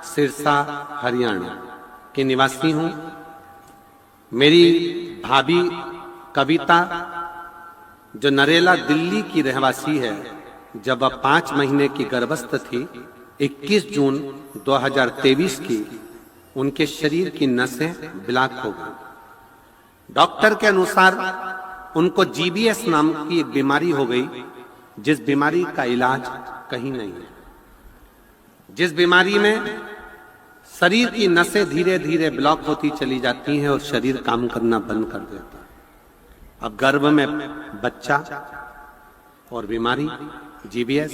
A: सिरसा, हरियाणा के निवासी हूं। मेरी भाभी कविता, जो नरेला दिल्ली की रहवासी है, जब वह 5 महीने की गर्भस्थ थी, 21 जून 2023 की उनके शरीर की नसें ब्लॉक हो गई। डॉक्टर के अनुसार उनको जीबीएस नाम की एक बीमारी हो गई, जिस बीमारी का इलाज कहीं नहीं है, जिस बीमारी में शरीर की नसें धीरे धीरे ब्लॉक होती चली जाती हैं और शरीर काम करना बंद कर देता है। अब गर्भ में बच्चा और बीमारी जीबीएस।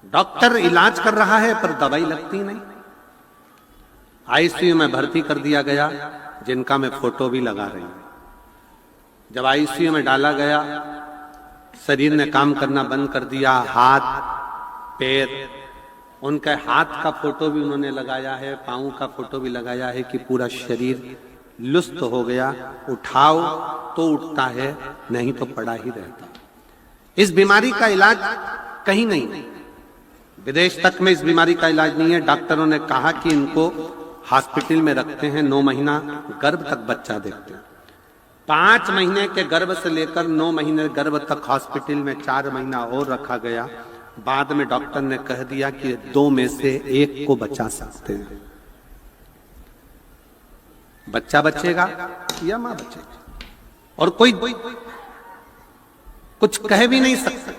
A: डॉक्टर इलाज कर रहा है पर दवाई लगती नहीं। आईसीयू में भर्ती कर दिया गया, जिनका मैं फोटो भी लगा रही हूं। जब आईसीयू में डाला गया, शरीर ने काम करना बंद कर दिया। हाथ पैर, उनके हाथ का फोटो भी उन्होंने लगाया है, पांव का फोटो भी लगाया है कि पूरा शरीर लुस्त हो गया। उठाओ तो उठता है, नहीं तो पड़ा ही रहता। इस बीमारी का इलाज कहीं नहीं, विदेश तक में इस बीमारी का इलाज नहीं है। डॉक्टरों ने कहा कि इनको हॉस्पिटल में रखते हैं, 9 महीना गर्भ तक बच्चा देखते हैं। 5 महीने के गर्भ से लेकर 9 महीने गर्भ तक हॉस्पिटल में 4 महीना और रखा गया। बाद में डॉक्टर ने कह दिया कि 2 में से 1 को बचा सकते हैं। बच्चा बचेगा या मां बचेगी, और कोई कुछ कह भी नहीं सकता।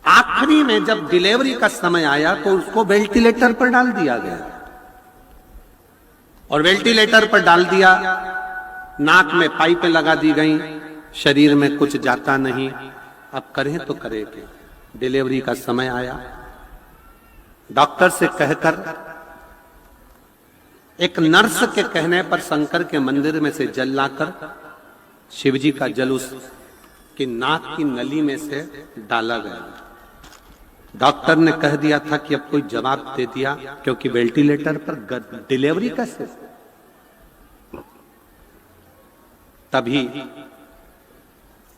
A: आखिरी में जब डिलीवरी का समय आया तो उसको वेंटिलेटर पर डाल दिया गया, और वेंटिलेटर पर डाल दिया, नाक में पाइपें लगा दी गई, शरीर में कुछ जाता नहीं। अब करें तो करें क्या? डिलीवरी का समय आया, डॉक्टर से कहकर, एक नर्स के कहने पर शंकर के मंदिर में से जल लाकर शिवजी का जल उसकी नाक की नली में से डाला गया। डॉक्टर ने कह दिया था कि अब कोई जवाब दे दिया, क्योंकि वेंटिलेटर पर डिलीवरी कैसे। तभी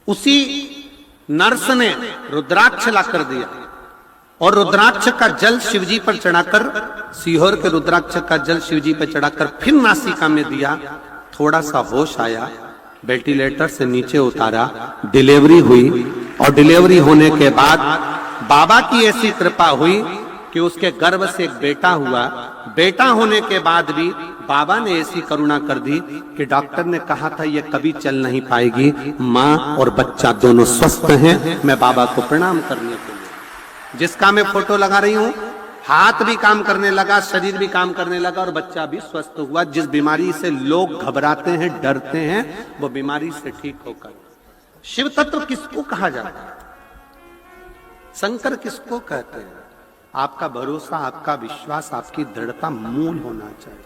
A: उसी नर्स ने रुद्राक्ष ला कर दिया, और रुद्राक्ष का जल शिवजी पर चढ़ाकर, सीहोर के रुद्राक्ष का जल शिवजी पर चढ़ाकर फिर नासिका में दिया। थोड़ा सा होश आया, वेंटिलेटर से नीचे उतारा, डिलीवरी हुई। और डिलीवरी होने के बाद बाबा की ऐसी कृपा हुई कि उसके गर्भ से एक बेटा हुआ। बेटा होने के बाद भी बाबा ने ऐसी करुणा कर दी कि डॉक्टर ने कहा था ये कभी चल नहीं पाएगी। माँ और बच्चा दोनों स्वस्थ हैं। मैं बाबा को प्रणाम करने के लिए, जिसका मैं फोटो लगा रही हूँ, हाथ भी काम करने लगा, शरीर भी काम करने लगा और बच्चा भी स्वस्थ हुआ। जिस बीमारी से लोग घबराते हैं, डरते हैं, वो बीमारी से ठीक होकर। शिव तत्व किसको कहा जाता है? शंकर किसको कहते हैं? आपका भरोसा, आपका विश्वास, आपकी दृढ़ता मूल होना चाहिए।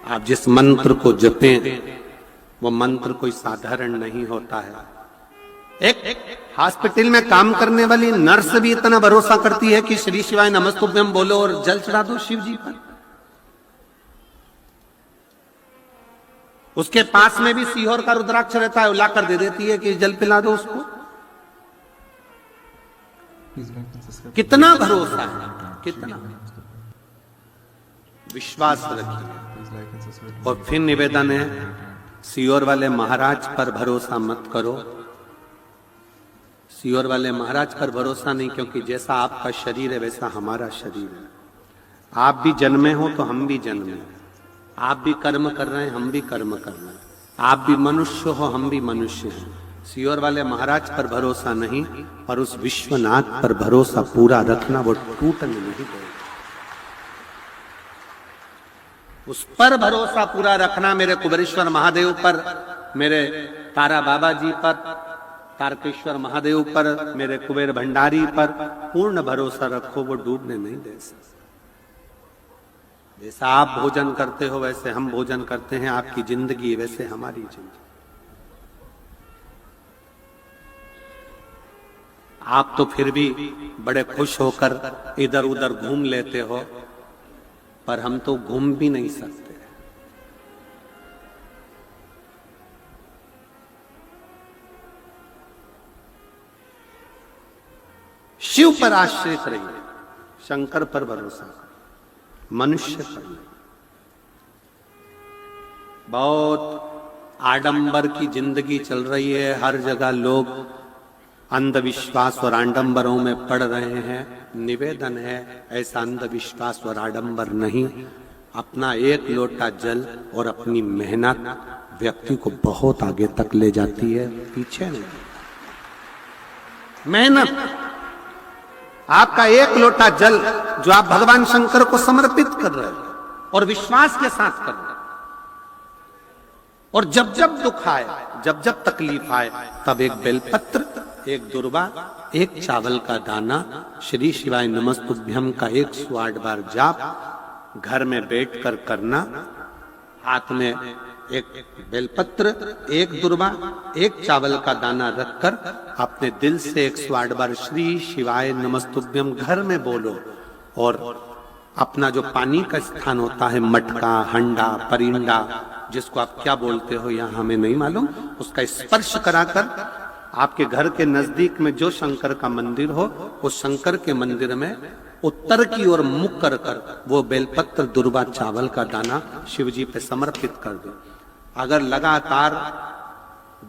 A: आप जिस मंत्र को जपें वो मंत्र कोई साधारण नहीं होता है। एक हॉस्पिटल में काम करने वाली नर्स भी इतना भरोसा करती है कि श्री शिवाय नमस्तुभ्यम बोलो और जल चढ़ा दो शिव जी पर। उसके पास में भी सीहोर का रुद्राक्ष रहता है, ला कर दे देती है कि जल पिला दो उसको। कितना भरोसा है, कितना विश्वास रखिए। और फिर निवेदन है, सीहोर वाले महाराज पर भरोसा मत करो। सीहोर वाले महाराज पर भरोसा नहीं, क्योंकि जैसा आपका शरीर है वैसा हमारा शरीर है। आप भी जन्मे हो तो हम भी जन्मे, आप भी कर्म कर रहे हैं, हम भी कर्म कर रहे हैं। आप भी मनुष्य हो, हम भी मनुष्य हैं। सीहोर वाले महाराज पर भरोसा नहीं, और उस विश्वनाथ पर भरोसा पूरा रखना, वो टूटने नहीं देगा। उस पर भरोसा पूरा रखना, मेरे कुबेरेश्वर महादेव पर, मेरे तारा बाबा जी पर, तारकेश्वर महादेव पर, मेरे कुबेर भंडारी पर पूर्ण भरोसा रखो, वो डूबने नहीं दे सकते। जैसा आप भोजन करते हो वैसे हम भोजन करते हैं, आपकी जिंदगी वैसे हमारी जिंदगी। आप तो फिर भी बड़े खुश होकर इधर उधर घूम लेते हो, पर हम तो घूम भी नहीं सकते। शिव पर आश्रित रहिए, शंकर पर भरोसा करो, मनुष्य पर नहीं। बहुत आडंबर की जिंदगी चल रही है, हर जगह लोग अंधविश्वास और आडंबरों में पड़ रहे हैं। निवेदन है, ऐसा अंधविश्वास और आडंबर नहीं। अपना एक लोटा जल और अपनी मेहनत व्यक्ति को बहुत आगे तक ले जाती है, पीछे नहीं। मेहनत, आपका एक लोटा जल जो आप भगवान शंकर को समर्पित कर रहे हैं और विश्वास के साथ कर रहे हैं, और जब जब दुख आए, जब जब तकलीफ आए, तब एक बेलपत्र, एक दुर्वा, एक चावल का दाना, श्री शिवाय नमस्तुभ्यम का 108 बार जाप घर में बैठकर करना। हाथ में एक बेलपत्र, एक दुर्वा, एक चावल का दाना रखकर अपने दिल से 108 बार श्री शिवाय नमस्तुभ्यम घर में बोलो। और अपना जो पानी का स्थान होता है, मटका, हंडा, परिंडा, जिसको आप क्या बोलते हो यहाँ हमें नहीं मालूम, उसका स्पर्श कराकर आपके घर के नजदीक में जो शंकर का मंदिर हो, उस शंकर के मंदिर में उत्तर की ओर मुख कर कर वो बेलपत्र, दुर्वा, चावल का दाना शिव जी पे समर्पित कर दो। अगर लगातार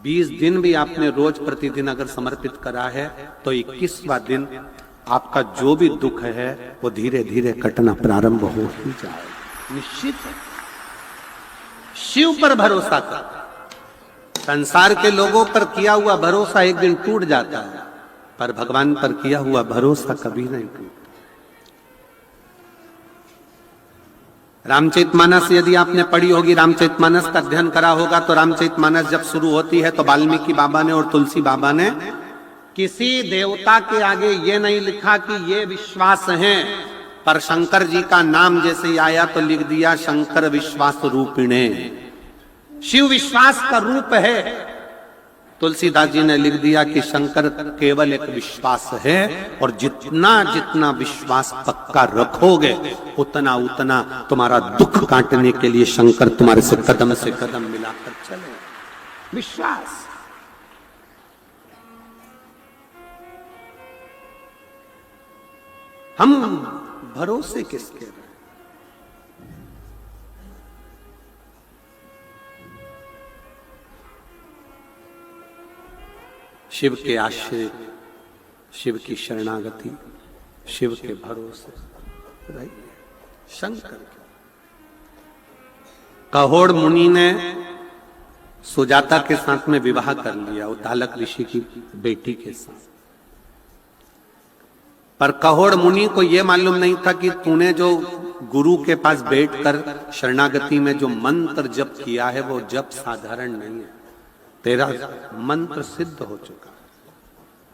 A: 20 दिन भी आपने रोज प्रतिदिन अगर समर्पित करा है, तो 21वां दिन आपका जो भी दुख है वो धीरे धीरे कटना प्रारंभ हो ही जाएगा। निश्चित है। शिव पर भरोसा कर। संसार के लोगों पर किया हुआ भरोसा एक दिन टूट जाता है, पर भगवान पर किया हुआ भरोसा कभी नहीं टूटता। रामचरितमानस यदि आपने पढ़ी होगी, रामचरितमानस का अध्ययन करा होगा, तो रामचरितमानस जब शुरू होती है तो वाल्मीकि बाबा ने और तुलसी बाबा ने किसी देवता के आगे ये नहीं लिखा कि ये विश्वास है, पर शंकर जी का नाम जैसे ही आया तो लिख दिया शंकर विश्वास रूपिणे। शिव विश्वास का रूप है। तुलसीदास जी ने लिख दिया कि शंकर केवल एक विश्वास है, और जितना जितना विश्वास पक्का रखोगे उतना उतना तुम्हारा दुख काटने के लिए शंकर तुम्हारे से कदम मिलाकर चले। विश्वास। हम भरोसे किसके रहे? शिव के आश्रय, शिव की शरणागति, शिव के भरोसे रहिए। शंकर के कहोड़ मुनि ने सुजाता के साथ में विवाह कर लिया, उद्दालक ऋषि की बेटी के साथ। पर कहोड़ मुनि को यह मालूम नहीं था कि तूने जो गुरु के पास बैठकर शरणागति में जो मंत्र जप किया है वो जप साधारण नहीं है, तेरा मंत्र सिद्ध हो चुका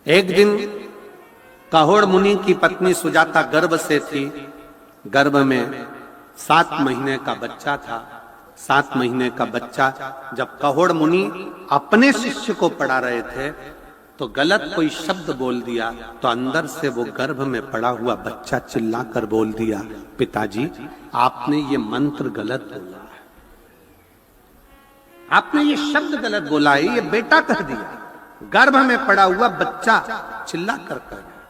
A: है। एक दिन कहोड़ मुनि की पत्नी सुजाता गर्भ से थी, गर्भ में 7 महीने का बच्चा था। 7 महीने का बच्चा जब कहोड़ मुनि अपने शिष्य को पढ़ा रहे थे तो गलत कोई शब्द बोल दिया, तो अंदर से वो गर्भ में पड़ा हुआ बच्चा चिल्लाकर बोल दिया, पिताजी आपने ये मंत्र गलत बोला है, आपने ये शब्द गलत बोला है, ये बेटा कह दिया। गर्भ में पड़ा हुआ बच्चा चिल्ला कर कह गया।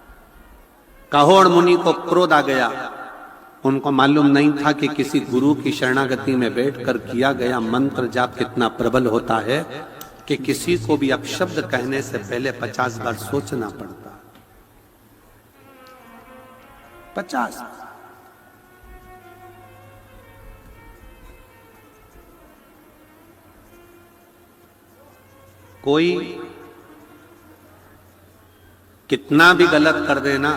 A: कहोड़ मुनि को क्रोध आ गया। उनको मालूम नहीं था कि किसी गुरु की शरणागति में बैठकर किया गया मंत्र जाप कितना प्रबल होता है कि किसी को भी अपशब्द कहने से पहले 50 बार सोचना पड़ता। 50। कोई कितना भी गलत कर देना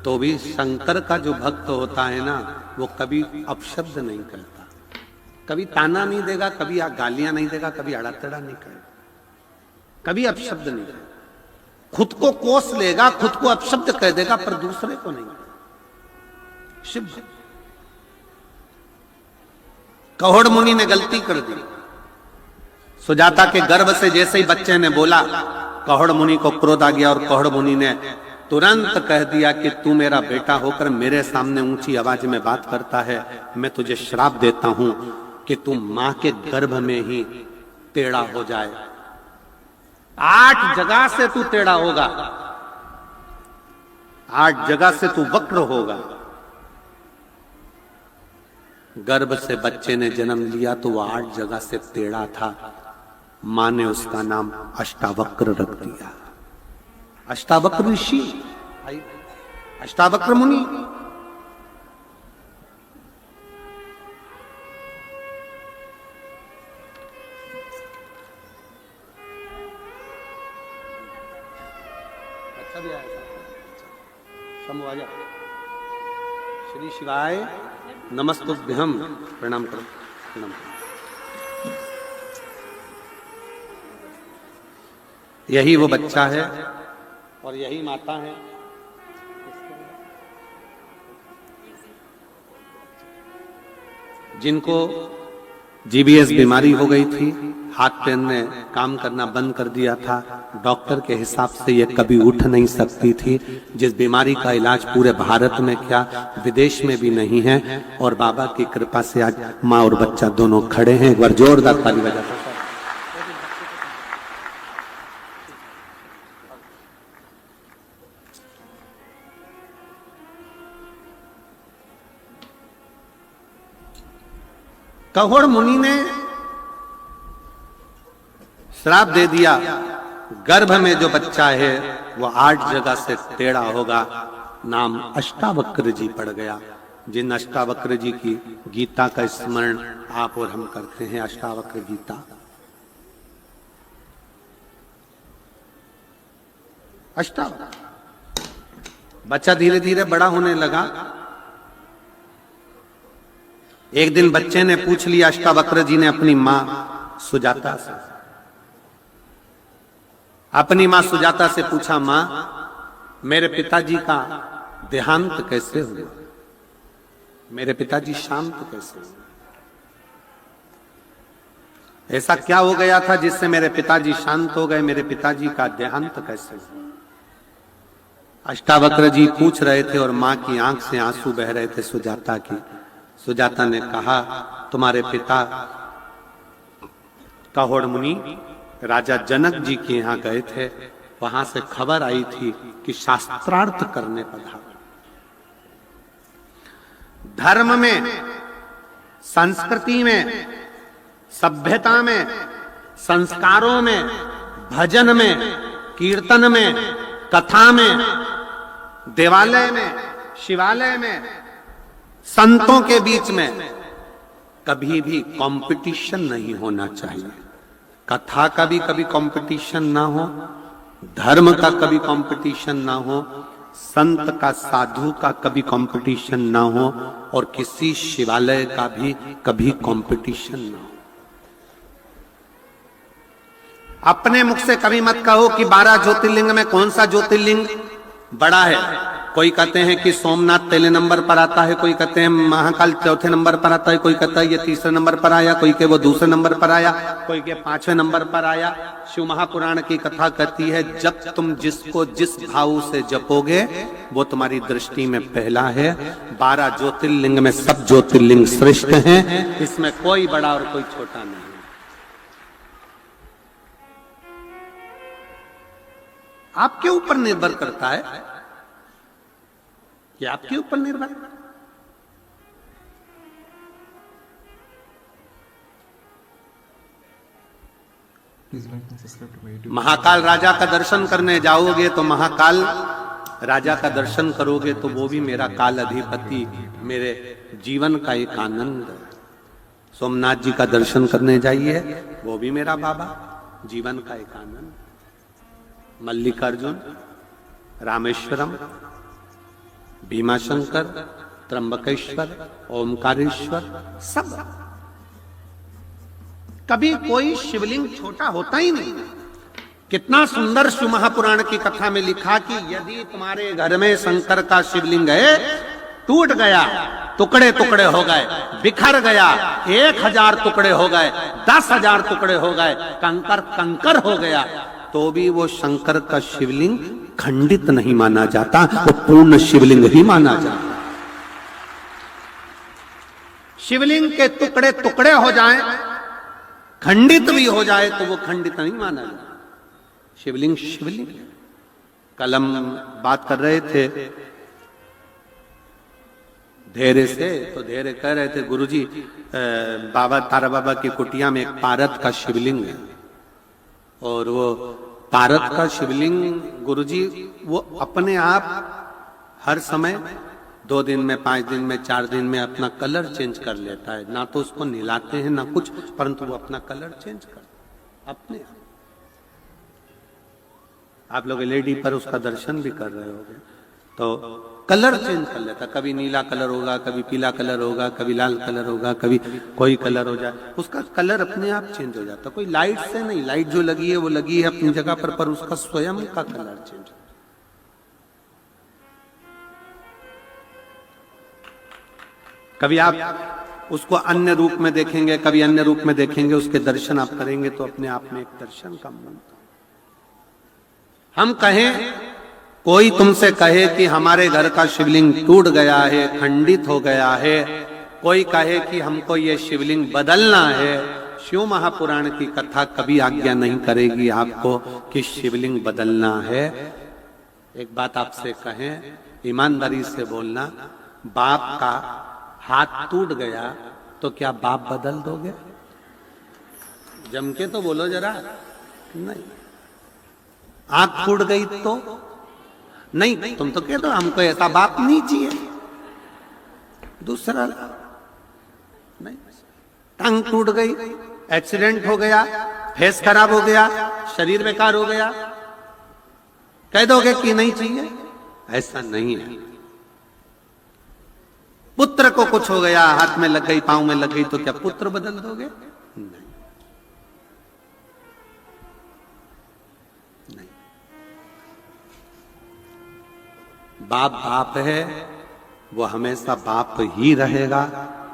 A: तो भी शंकर का जो भक्त होता है ना, वो कभी अपशब्द नहीं करता, कभी ताना नहीं देगा, कभी गालियां नहीं देगा, कभी अड़ातड़ा नहीं करेगा, कभी अपशब्द नहीं करेगा। खुद को कोस लेगा, खुद को अपशब्द कह देगा, पर दूसरे को नहीं। शिव कहोड़ मुनि ने गलती कर दी। सुजाता के गर्भ से जैसे ही बच्चे ने बोला, कहोड़ मुनि को क्रोध आ गया और कहोड़ मुनि ने तुरंत कह दिया कि तू मेरा बेटा होकर मेरे सामने ऊंची आवाज में बात करता है, मैं तुझे श्राप देता हूं कि तू मां के गर्भ में ही टेढ़ा हो जाए। 8 जगह से तू टेढ़ा होगा, 8 जगह से तू वक्र होगा। गर्भ से बच्चे ने जन्म लिया तो वह 8 जगह से टेढ़ा था। मां ने उसका नाम अष्टावक्र रख दिया। अष्टावक्र ऋषि, अष्टावक्र मुनि। अच्छा भी आया था। श्री शिवाय नमस्तुभ्यम। प्रणाम करो, प्रणाम करो। यही वो बच्चा है और यही माता है। जिनको जीबीएस बीमारी हो गई थी, हाथ पैर ने काम करना बंद कर दिया था, डॉक्टर के हिसाब से ये कभी उठ नहीं सकती थी। जिस बीमारी का इलाज पूरे भारत में क्या विदेश में भी नहीं है, और बाबा की कृपा से आज माँ और बच्चा दोनों खड़े हैं। एक बार जोरदार ताली बजाते। कहोड़ मुनि ने श्राप दे दिया, गर्भ में जो बच्चा है वो 8 जगह से टेढ़ा होगा। नाम अष्टावक्र जी पड़ गया। जिन अष्टावक्र जी की गीता का स्मरण आप और हम करते हैं, अष्टावक्र गीता। अष्टावक्र बच्चा धीरे धीरे बड़ा होने लगा। एक दिन बच्चे ने पूछ लिया, अष्टावक्र जी ने अपनी मां सुजाता से, अपनी मां सुजाता से पूछा, मां मेरे पिताजी का देहांत कैसे हुआ, मेरे पिताजी शांत कैसे हुए, ऐसा क्या हो गया था जिससे मेरे पिताजी शांत हो गए, मेरे पिताजी का देहांत कैसे हुआ। अष्टावक्र जी पूछ रहे थे और मां की आंख से आंसू बह रहे थे सुजाता की। सुजाता ने कहा, तुम्हारे पिता कहोड़ मुनि राजा जनक जी के यहां गए थे, वहां से खबर आई थी कि शास्त्रार्थ करने पधारो। धर्म में, संस्कृति में, सभ्यता में, संस्कारों में, भजन में, कीर्तन में, कथा में, देवालय में, शिवालय में, संतों के बीच में कभी भी कंपटीशन नहीं होना चाहिए। कथा का भी कभी कंपटीशन ना हो, धर्म का कभी कंपटीशन ना हो, संत का, साधु का कभी कंपटीशन ना हो और किसी शिवालय का भी कभी कंपटीशन ना हो। अपने मुख से कभी मत कहो कि 12 ज्योतिर्लिंग में कौन सा ज्योतिर्लिंग बड़ा है। कोई कहते हैं कि सोमनाथ पहले नंबर पर आता है, कोई कहते हैं महाकाल चौथे नंबर पर आता है, कोई कहता है ये तीसरे नंबर पर आया, कोई के वो दूसरे नंबर पर आया, कोई के 5वें नंबर पर आया। शिव महापुराण की कथा कहती है जब तुम जिसको जिस भाव से जपोगे वो तुम्हारी दृष्टि में पहला है। 12 ज्योतिर्लिंग में सब ज्योतिर्लिंग श्रेष्ठ हैं, इसमें कोई बड़ा और कोई छोटा नहीं। आपके ऊपर निर्भर करता है, ये आपके ऊपर निर्भर। महाकाल राजा का दर्शन करने जाओगे तो महाकाल राजा का दर्शन करोगे तो वो भी मेरा काल अधिपति, मेरे जीवन का एक आनंद है। सोमनाथ जी का दर्शन करने जाइए, वो भी मेरा बाबा, जीवन का एक आनंद। मल्लिकार्जुन, रामेश्वरम, भीमाशंकर, त्र्यंबकेश्वर, ओमकारेश्वर, सब। कभी कोई शिवलिंग छोटा होता ही नहीं। कितना सुंदर शिव महापुराण की कथा में लिखा कि यदि तुम्हारे घर में शंकर का शिवलिंग है, टूट गया, टुकड़े टुकड़े हो गए, बिखर गया, 1000 टुकड़े हो गए, 10,000 टुकड़े हो गए, कंकर कंकर हो गया, तो भी वो शंकर का शिवलिंग खंडित नहीं माना जाता, वो पूर्ण शिवलिंग ही माना जाता। शिवलिंग के टुकड़े टुकड़े हो जाएं, खंडित भी हो जाए तो वो खंडित नहीं माना जाता। शिवलिंग शिवलिंग। कल हम बात कर रहे थे धैर्य से, तो धैर्य कह रहे थे गुरुजी बाबा तारा बाबा की कुटिया में एक पारत का शिवलिंग है, और वो पारत का शिवलिंग गुरुजी वो अपने आप हर समय 2 दिन में, 5 दिन में, 4 दिन में अपना कलर चेंज कर लेता है। ना तो उसको नहलाते हैं ना कुछ, परंतु वो अपना कलर चेंज करता अपने आप। आप लोग एलईडी पर उसका दर्शन भी कर रहे होंगे, तो कलर चेंज कर लेता। कभी नीला कलर होगा, कभी पीला कलर होगा, कभी लाल कलर होगा, कभी कोई कलर हो जाए, उसका कलर अपने आप चेंज हो जाता। कोई लाइट से नहीं, लाइट जो लगी है वो लगी है अपनी जगह पर उसका स्वयं का कलर चेंज होता। कभी आप उसको अन्य रूप में देखेंगे, कभी अन्य रूप में देखेंगे, उसके दर्शन आप करेंगे तो अपने आप में एक दर्शन का मन। हम कहें, कोई तुमसे कहे कि हमारे घर का शिवलिंग टूट गया है, खंडित हो गया है, कोई कहे कि हमको ये शिवलिंग बदलना है, शिव महापुराण की कथा कभी आज्ञा नहीं करेगी आपको कि शिवलिंग बदलना है। एक बात आपसे कहें, ईमानदारी से बोलना, बाप का हाथ टूट गया तो क्या बाप बदल दोगे? जम के तो बोलो जरा। नहीं। आंख फूट गई तो नहीं, तुम तो कह दो हमको ऐसा बाप नहीं चाहिए। दूसरा नहीं, टांग टूट गई, एक्सीडेंट हो गया, फेस खराब हो गया, शरीर बेकार हो गया, कह दोगे कि नहीं चाहिए? ऐसा नहीं है। पुत्र को कुछ हो गया, हाथ में लग गई, पांव में लग गई, तो क्या पुत्र बदल दोगे? नहीं, नहीं। बाप बाप है, वो हमेशा बाप ही रहेगा।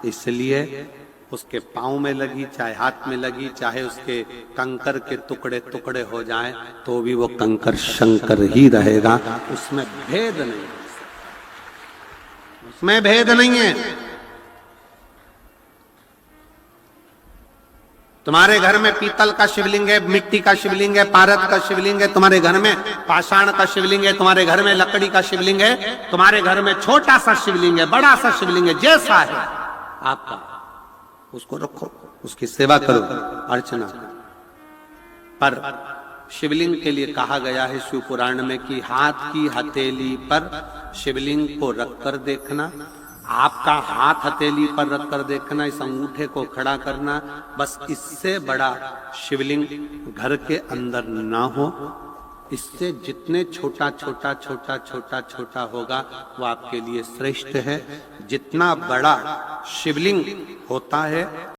A: इसलिए उसके पांव में लगी, चाहे हाथ में लगी, चाहे उसके कंकर के टुकड़े टुकड़े हो जाएं, तो भी वो कंकर शंकर ही रहेगा। उसमें भेद नहीं, उसमें भेद नहीं है। तुम्हारे घर में पीतल का शिवलिंग है, मिट्टी का शिवलिंग है, पारद का शिवलिंग है, तुम्हारे घर में पाषाण का शिवलिंग है, तुम्हारे घर में लकड़ी का शिवलिंग है, तुम्हारे घर में छोटा सा शिवलिंग है, बड़ा सा शिवलिंग है, जैसा है आपका, उसको रखो, उसकी सेवा करो, अर्चना करो। पर शिवलिंग के लिए कहा गया है शिव पुराण में कि हाथ की हथेली पर शिवलिंग को रखकर देखना, आपका हाथ हथेली पर रखकर देखना, इस अंगूठे को खड़ा करना, बस इससे बड़ा शिवलिंग घर के अंदर ना हो इससे जितने छोटा छोटा छोटा छोटा छोटा होगा वो आपके लिए श्रेष्ठ है। जितना बड़ा शिवलिंग होता है